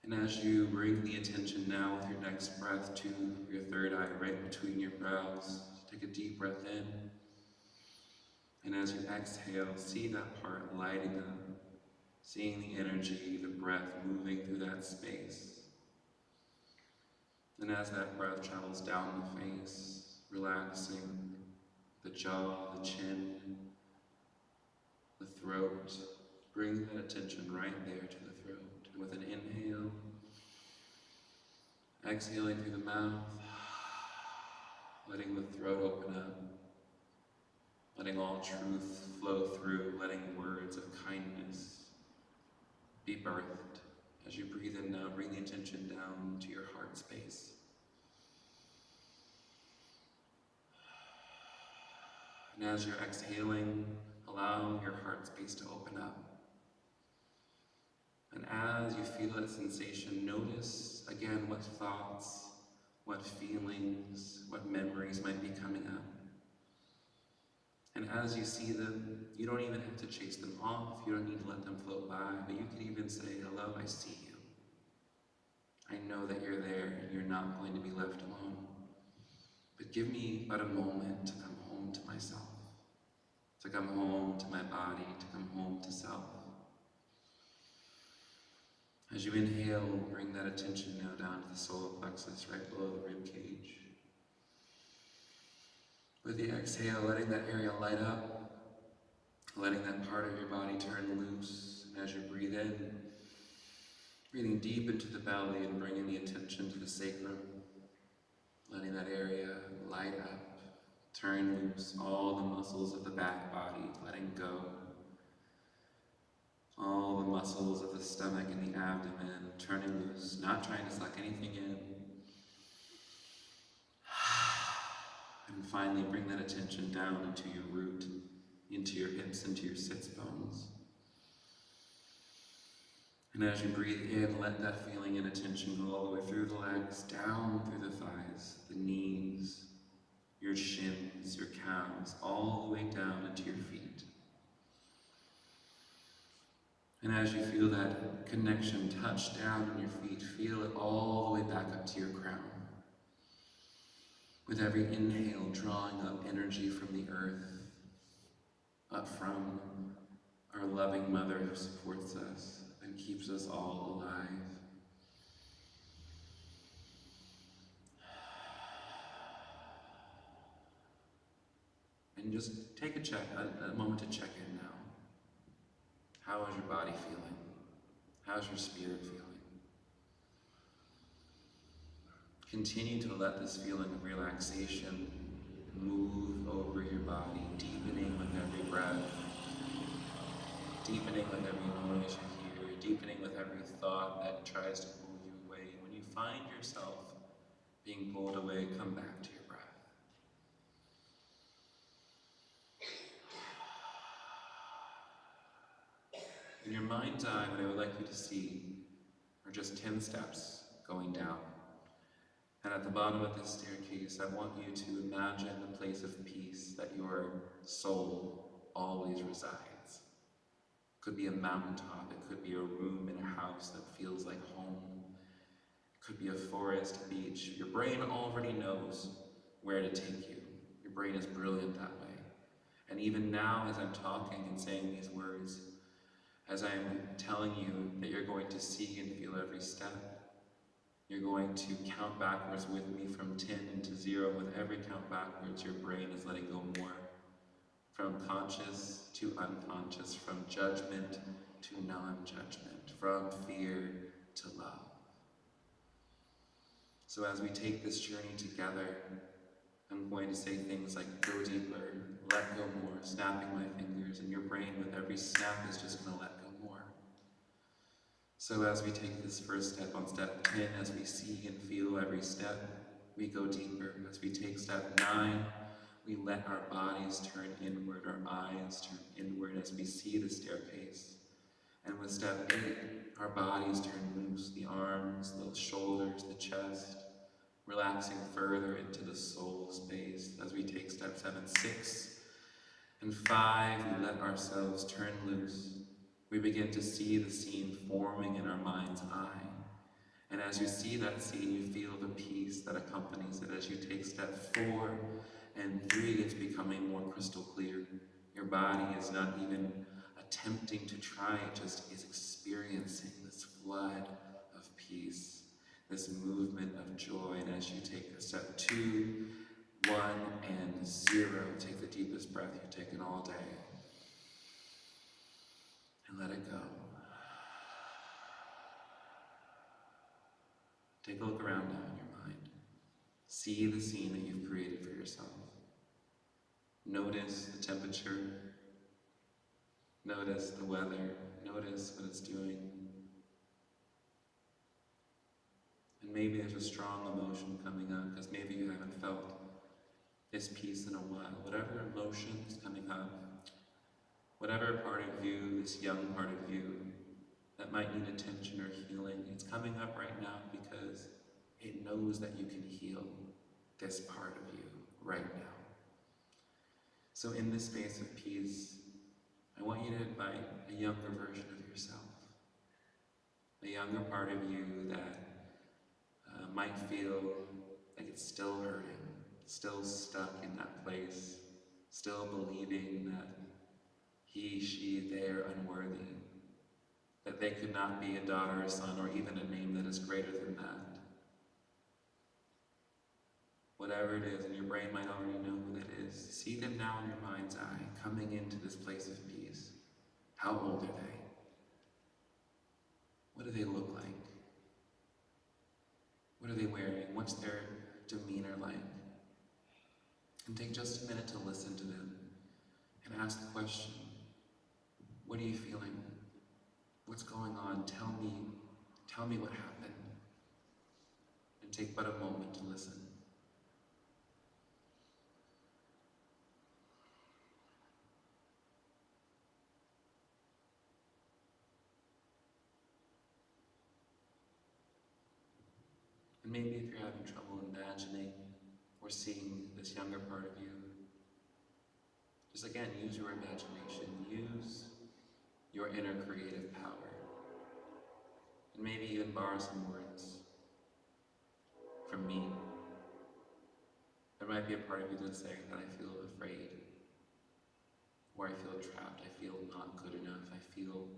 And as you bring the attention now with your next breath to your third eye right between your brows, take a deep breath in. And as you exhale, see that part lighting up, seeing the energy, the breath moving through that space. And as that breath travels down the face, relaxing the jaw, the chin, the throat, bring that attention right there to the throat. And with an inhale, exhaling through the mouth, letting the throat open up, letting all truth flow through, letting words of kindness be birthed. As you breathe in now, bring the attention down to your heart space. And as you're exhaling, allow your heart space to open up. And as you feel that sensation, notice again what thoughts, what feelings, what memories might be coming up. And as you see them, you don't even have to chase them off, you don't need to let them float by, but you can even say, hello, I see you. I know that you're there and you're not going to be left alone. But give me but a moment to come home to myself, to come home to my body, to come home to self. As you inhale, bring that attention now down to the solar plexus, right below the rib cage. With the exhale, letting that area light up, letting that part of your body turn loose. And as you breathe in, breathing deep into the belly and bringing the attention to the sacrum, letting that area light up, turn loose all the muscles of the back body, letting go. All the muscles of the stomach and the abdomen turning loose, not trying to suck anything in. And finally bring that attention down into your root, into your hips, into your sits bones. And as you breathe in, let that feeling and attention go all the way through the legs, down through the thighs, the knees, your shins, your calves, all the way down into your feet. And as you feel that connection touch down on your feet, feel it all the way back up to your crown. With every inhale, drawing up energy from the earth, up from our loving mother who supports us and keeps us all alive. And just take a moment to check in now. How is your body feeling? How's your spirit feeling? Continue to let this feeling of relaxation move over your body, deepening with every breath, deepening with every noise you hear, deepening with every thought that tries to pull you away. When you find yourself being pulled away, come back to your breath. In your mind's eye, what I would like you to see are just 10 steps going down. And at the bottom of this staircase, I want you to imagine the place of peace that your soul always resides. It could be a mountaintop, it could be a room in a house that feels like home. It could be a forest, a beach. Your brain already knows where to take you. Your brain is brilliant that way. And even now, as I'm talking and saying these words, as I'm telling you that you're going to see and feel every step, you're going to count backwards with me from 10 to 0. With every count backwards, your brain is letting go more. From conscious to unconscious, from judgment to non-judgment, from fear to love. So as we take this journey together, I'm going to say things like go deeper, let go more, snapping my fingers, and your brain with every snap is just going to let go more. So as we take this first step on step 10, as we see and feel every step, we go deeper. As we take step 9, we let our bodies turn inward, our eyes turn inward as we see the staircase. And with step 8, our bodies turn loose, the arms, the shoulders, the chest, relaxing further into the soul space. As we take step 7, 6, and 5, we let ourselves turn loose. We begin to see the scene forming in our mind's eye. And as you see that scene, you feel the peace that accompanies it. As you take step 4 and 3, it's becoming more crystal clear. Your body is not even attempting to try, it just is experiencing this flood of peace, this movement of joy. And as you take step 2, 1, and 0, take the deepest breath you've taken all day. And let it go. Take a look around now in your mind. See the scene that you've created for yourself. Notice the temperature. Notice the weather. Notice what it's doing. And maybe there's a strong emotion coming up because maybe you haven't felt this peace in a while. Whatever emotion is coming up, whatever part of you, this young part of you, that might need attention or healing, it's coming up right now because it knows that you can heal this part of you right now. So in this space of peace, I want you to invite a younger version of yourself, a younger part of you that might feel like it's still hurting, still stuck in that place, still believing that he, she, they are unworthy, that they could not be a daughter, a son, or even a name that is greater than that. Whatever it is, and your brain might already know who that is, see them now in your mind's eye, coming into this place of peace. How old are they? What do they look like? What are they wearing? What's their demeanor like? And take just a minute to listen to them and ask the question, what are you feeling? What's going on? Tell me what happened. And take but a moment to listen. And maybe if you're having trouble imagining or seeing this younger part of you, just again, use your imagination, use your inner creative power, and maybe even borrow some words from me. There might be a part of you that's saying that I feel afraid, or I feel trapped, I feel not good enough, I feel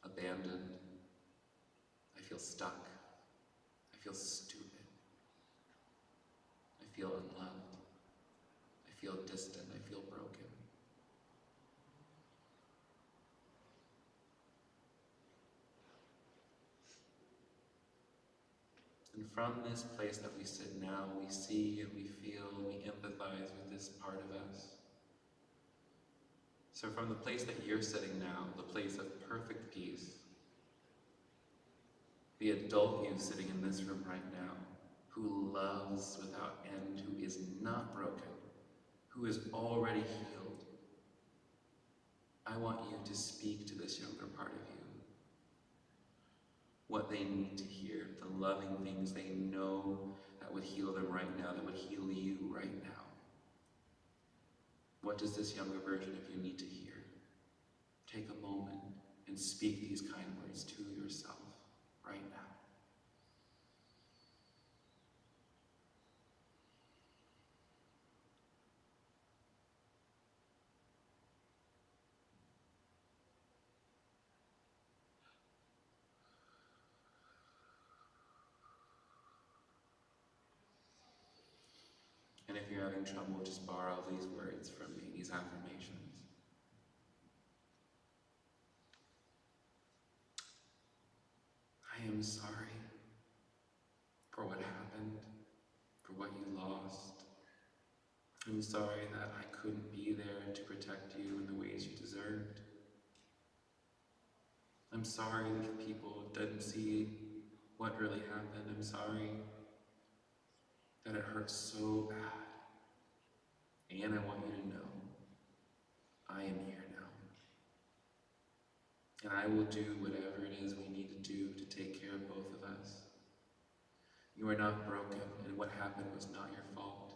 abandoned, I feel stuck, I feel stupid, I feel unloved, I feel distant, I feel broken. And from this place that we sit now, we see and we feel and we empathize with this part of us. So from the place that you're sitting now, the place of perfect peace, the adult you sitting in this room right now, who loves without end, who is not broken, who is already healed, I want you to speak to this younger part of you. What they need to hear, the loving things they know that would heal them right now, that would heal you right now. What does this younger version of you need to hear? Take a moment and speak these kind words to yourself right now. And if you're having trouble, just borrow these words from me, these affirmations. I am sorry for what happened, for what you lost. I'm sorry that I couldn't be there to protect you in the ways you deserved. I'm sorry that people didn't see what really happened. I'm sorry that it hurt so bad. And I want you to know, I am here now. And I will do whatever it is we need to do to take care of both of us. You are not broken, and what happened was not your fault.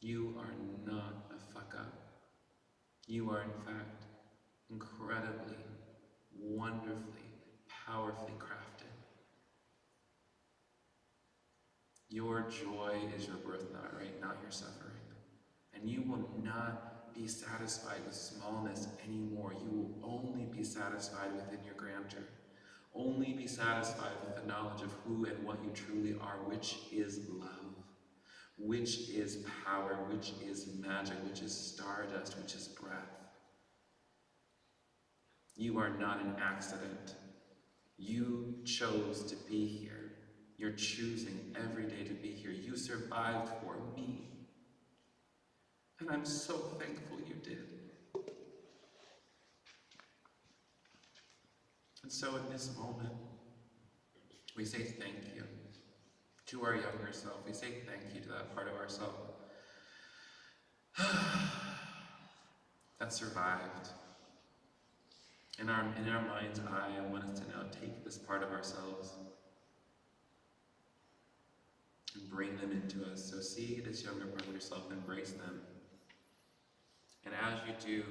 You are not a fuck up. You are, in fact, incredibly, wonderfully, powerfully crafted. Your joy is your birthright, not your suffering. And you will not be satisfied with smallness anymore. You will only be satisfied within your grandeur. Only be satisfied with the knowledge of who and what you truly are, which is love, which is power, which is magic, which is stardust, which is breath. You are not an accident. You chose to be here. You're choosing every day to be here. You survived for me. And I'm so thankful you did. And so in this moment, we say thank you to our younger self. We say thank you to that part of ourself that survived. In our mind's eye, I want us to now take this part of ourselves and bring them into us. So see this younger part of yourself, embrace them. And as you do,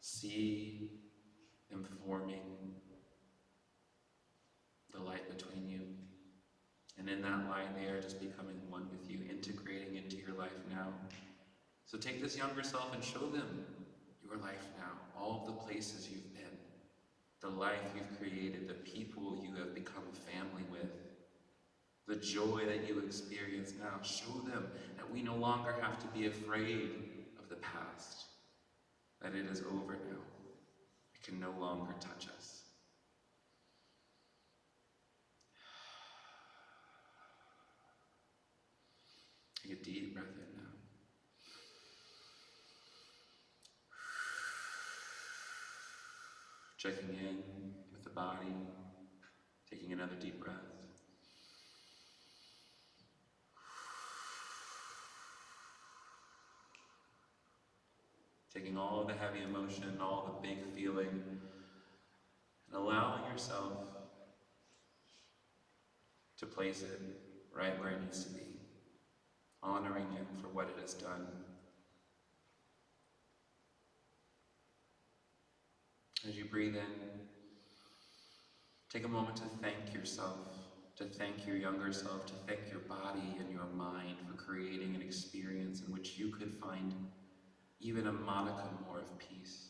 see them forming the light between you. And in that light, they are just becoming one with you, integrating into your life now. So take this younger self and show them your life now, all of the places you've been, the life you've created, the people you have become family with, the joy that you experience now. Show them that we no longer have to be afraid of the past, that it is over now. It can no longer touch us. Take a deep breath in now. Checking in with the body, taking another deep breath. Taking all the heavy emotion, all the big feeling, and allowing yourself to place it right where it needs to be, honoring it for what it has done. As you breathe in, take a moment to thank yourself, to thank your younger self, to thank your body and your mind for creating an experience in which you could find even a modicum more of peace,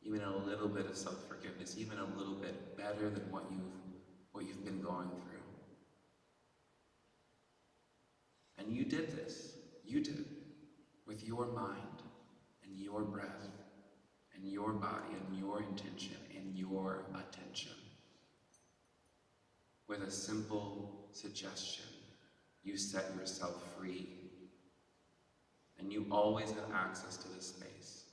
even a little bit of self-forgiveness, even a little bit better than what you've been going through. And you did this. You did it with your mind and your breath and your body and your intention and your attention. With a simple suggestion, you set yourself free. And you always have access to this space.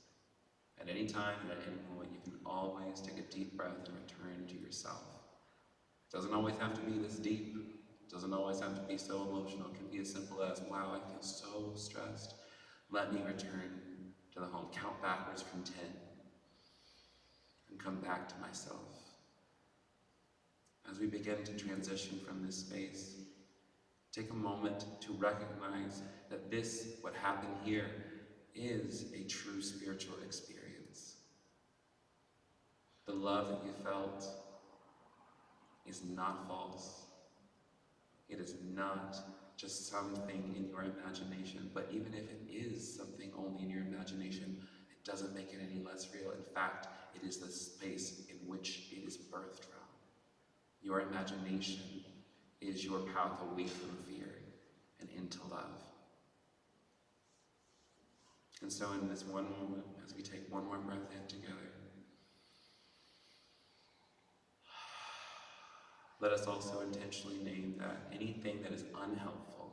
At any time and at any moment, you can always take a deep breath and return to yourself. It doesn't always have to be this deep. It doesn't always have to be so emotional. It can be as simple as, wow, I feel so stressed. Let me return to the home. Count backwards from 10 and come back to myself. As we begin to transition from this space, take a moment to recognize that what happened here, is a true spiritual experience. The love that you felt is not false. It is not just something in your imagination, but even if it is something only in your imagination, it doesn't make it any less real. In fact, it is the space in which it is birthed from. Your imagination is your path away from fear and into love. And so in this one moment, as we take one more breath in together, let us also intentionally name that anything that is unhelpful,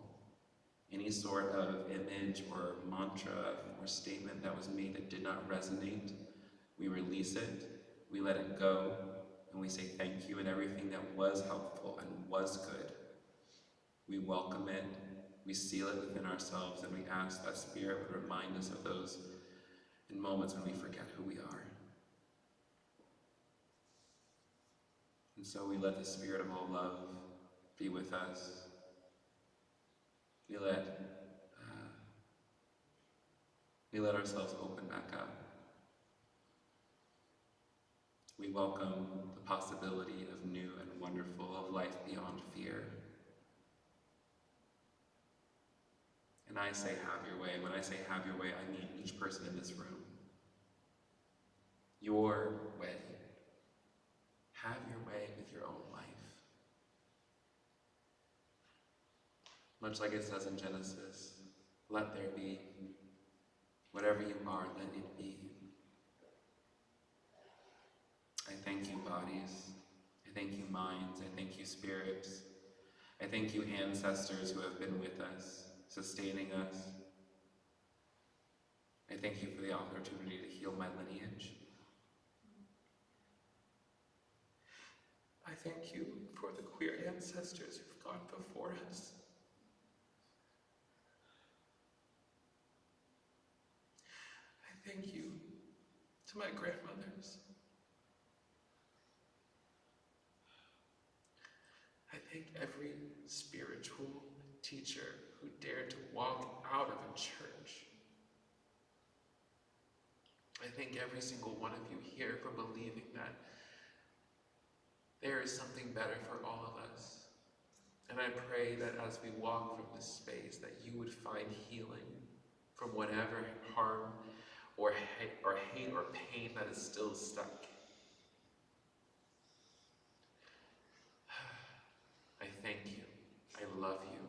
any sort of image or mantra or statement that was made that did not resonate, we release it, we let it go, and we say thank you, and everything that was helpful and was good, we welcome it, we seal it within ourselves, and we ask that Spirit would remind us of those in moments when we forget who we are. And so we let the Spirit of all love be with us. We let ourselves open back up. We welcome the possibility of new and wonderful, of life beyond fear. And I say have your way. When I say have your way, I mean each person in this room. Your way. Have your way with your own life. Much like it says in Genesis, let there be. Whatever you are, let it be. I thank you, bodies. I thank you, minds. I thank you, spirits. I thank you, ancestors who have been with us, sustaining us. I thank you for the opportunity to heal my lineage. I thank you for the queer ancestors who've gone before us. I thank you to my grandmothers. I thank every spiritual teacher who dared to walk out of a church. I thank every single one of you here for believing that there is something better for all of us. And I pray that as we walk from this space, that you would find healing from whatever harm or hate or pain that is still stuck. I thank you. I love you.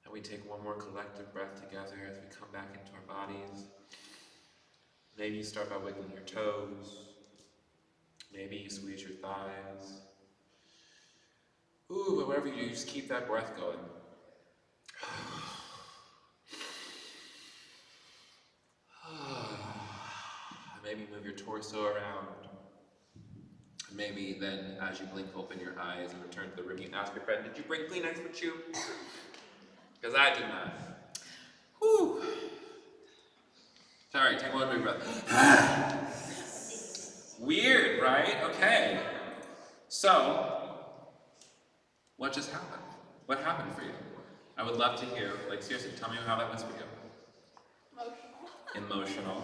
And we take one more collective breath together as we come back into our bodies. Maybe you start by wiggling your toes. Maybe you squeeze your thighs. Ooh, but whatever you do, just keep that breath going. Maybe move your torso around. Maybe then, as you blink, open your eyes and return to the room. You ask your friend, did you bring Kleenex with you? Because I did not. Whew. Sorry, take one big breath. Weird, right? Okay. So, what just happened? What happened for you? I would love to hear, like seriously, tell me how that was for you. Emotional.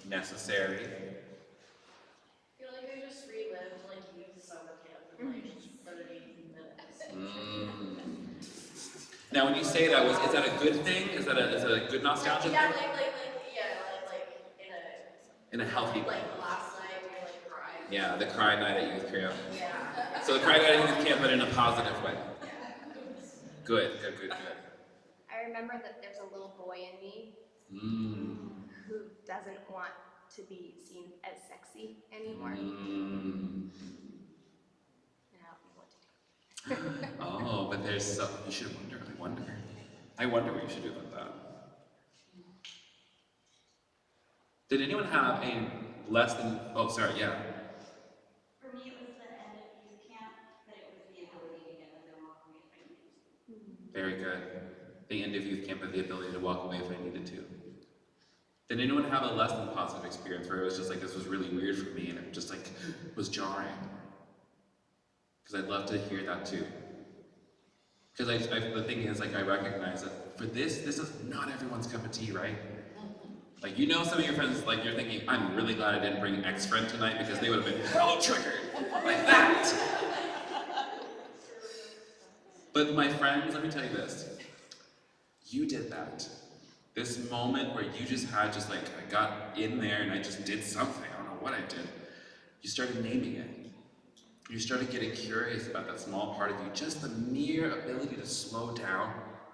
Necessary. I feel like I just relived like youth summer camp in like 30 minutes. Now, when you say that, is that a good thing? Is that a good nostalgia Yeah, thing? like In a healthy way. like last night we like cried. Yeah, the cry night at youth camp. Yeah. So the cry night at youth camp, but in a positive way. Good. I remember that there's a little boy in me who doesn't want to be seen as sexy anymore. And help me what to do. Oh, but there's so you should I wonder what you should do about that. Did anyone have a less than For me, it was the end of youth camp, but it was the ability to get up and walk away if I needed to. Very good. The end of youth camp had the ability to walk away if I needed to. Did anyone have a less than positive experience where it was just like, this was really weird for me and it just like was jarring? Because I'd love to hear that too. Because the thing is, like, I recognize that for this is not everyone's cup of tea, right? Like, you know some of your friends, like, you're thinking, I'm really glad I didn't bring X friend tonight because they would have been hella triggered. Like that! But my friends, let me tell you this. You did that. This moment where you just had I got in there and I just did something. I don't know what I did. You started naming it. You started getting curious about that small part of you. Just the mere ability to slow down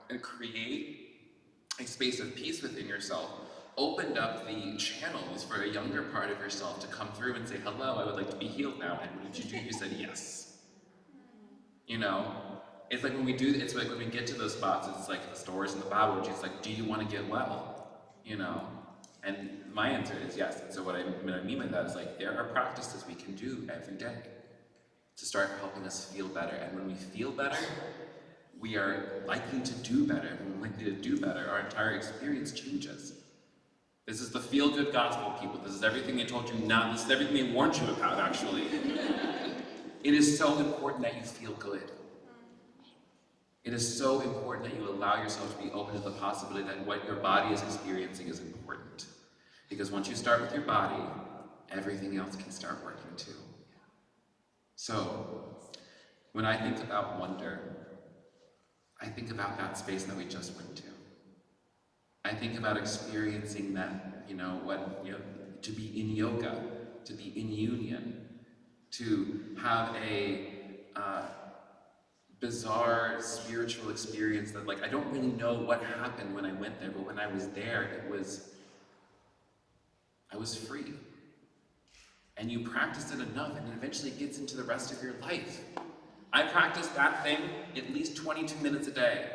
and create a space of peace within yourself opened up the channels for a younger part of yourself to come through and say, hello, I would like to be healed now. And what did you do? You said yes. You know? It's like when we do, it's like when we get to those spots, it's like the stories in the Bible, which is like, do you want to get well? You know? And my answer is yes. And so what I mean by that is like, there are practices we can do every day to start helping us feel better. And when we feel better, we are likely to do better. When we're likely to do better, our entire experience changes. This is the feel-good gospel, people. This is everything they told you not, this is everything they warned you about, actually. It is so important that you feel good. It is so important that you allow yourself to be open to the possibility that what your body is experiencing is important. Because once you start with your body, everything else can start working too. So, when I think about wonder, I think about that space that we just went to. I think about experiencing that, to be in yoga, to be in union, to have a bizarre spiritual experience that, I don't really know what happened when I went there, but when I was there, I was free. And you practice it enough, and it eventually gets into the rest of your life. I practice that thing at least 22 minutes a day.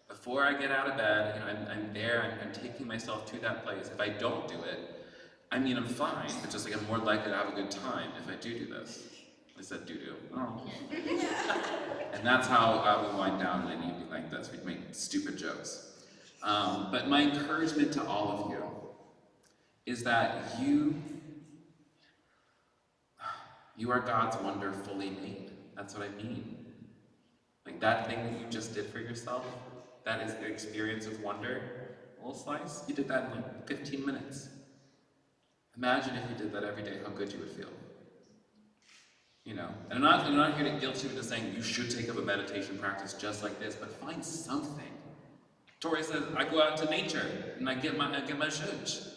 Before I get out of bed, I'm there, I'm taking myself to that place. If I don't do it, I'm fine, but just I'm more likely to have a good time if I do this. I said doo-doo. Oh. And that's how we wind down in an evening like this. We make stupid jokes. But my encouragement to all of you is that you are God's wonder fully made. That's what I mean. Like that thing that you just did for yourself, that is the experience of wonder. A little slice, you did that in 15 minutes. Imagine if you did that every day, how good you would feel. And I'm not here to guilt you into saying you should take up a meditation practice just like this, but find something. Tori says, I go out into nature and I get my zhuzh.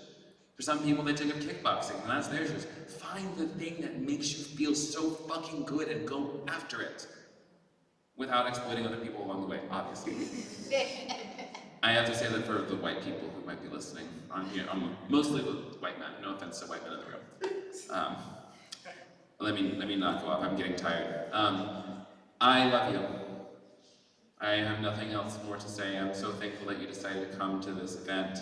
For some people, they take up kickboxing, and that's their zhuzh. Find the thing that makes you feel so fucking good and go after it. Without exploiting other people along the way, obviously. I have to say that for the white people who might be listening, I'm mostly the white men, no offense to white men in the room. Let me not go off, I'm getting tired. I love you. I have nothing else more to say. I'm so thankful that you decided to come to this event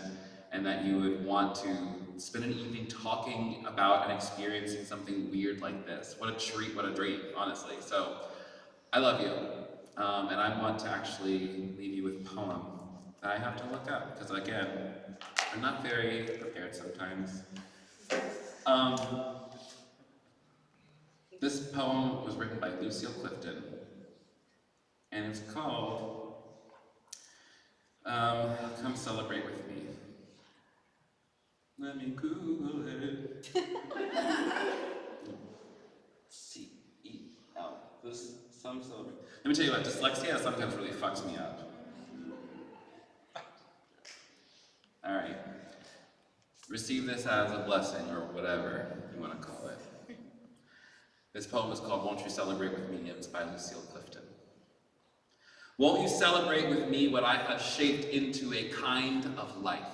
and that you would want to spend an evening talking about and experiencing something weird like this. What a treat, what a dream, honestly. So, I love you. And I want to actually leave you with a poem that I have to look up, because again, I'm not very prepared sometimes. This poem was written by Lucille Clifton, and it's called Come Celebrate With Me. Let me Google it. C-E-L. This, some celebrate. Let me tell you what, dyslexia sometimes really fucks me up. Alright. Receive this as a blessing, or whatever you want to call it. This poem is called Won't You Celebrate With Me? It was by Lucille Clifton. Won't you celebrate with me what I have shaped into a kind of life?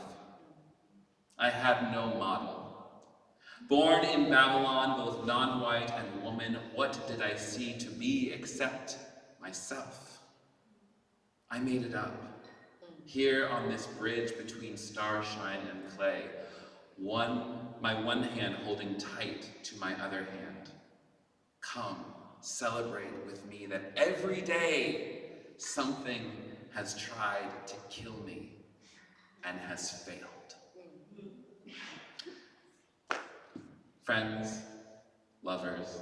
I had no model. Born in Babylon, both non-white and woman, what did I see to be except myself? I made it up. Here on this bridge between starshine and clay, my one hand holding tight to my other hand. Come, celebrate with me that every day something has tried to kill me and has failed. Friends, lovers,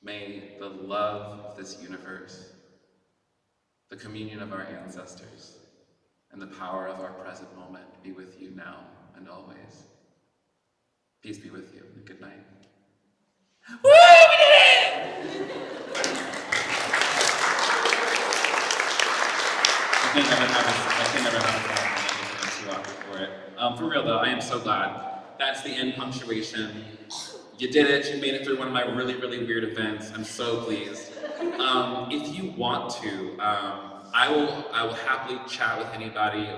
may the love of this universe, the communion of our ancestors, and the power of our present moment be with you now and always. Peace be with you, and good night. Woo! We did it! I can never have a too awkward for it. For real though, I am so glad. That's the end punctuation. You did it. You made it through one of my really, really weird events. I'm so pleased. If you want to, I will happily chat with anybody.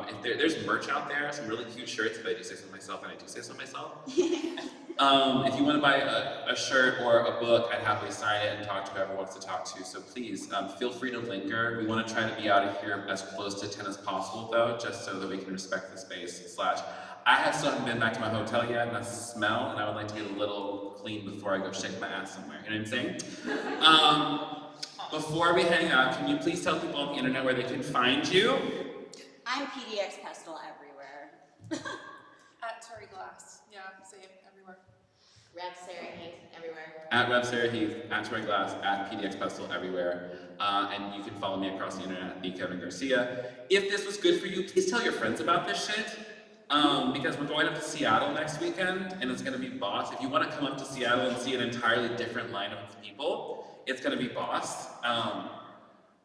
If there's merch out there, some really cute shirts. If I do say so myself, and I do say so myself. If you want to buy a shirt or a book, I'd happily sign it and talk to whoever wants to talk to. So please, feel free to linger. We want to try to be out of here as close to 10 as possible, though, just so that we can respect the space. I still haven't been back to my hotel yet, and I smell, and I would like to get a little clean before I go shake my ass somewhere. You know what I'm saying? Before we hang out, can you please tell people on the internet where they can find you? I'm PDX Pestle everywhere. At Terry Glass. Yeah, same everywhere. Rev Sarah Heath everywhere. At Rev Sarah Heath, at Troy Glass, at PDX Pestle everywhere. And you can follow me across the internet at Kevin Garcia. If this was good for you, please tell your friends about this shit. Because we're going up to Seattle next weekend, and it's going to be Boss. If you want to come up to Seattle and see an entirely different lineup of people, it's going to be Boss.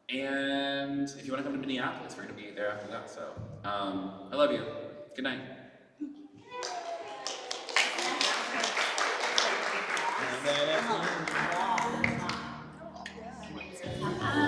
And if you want to come to Minneapolis, we're going to be there after that. So, I love you. Good night.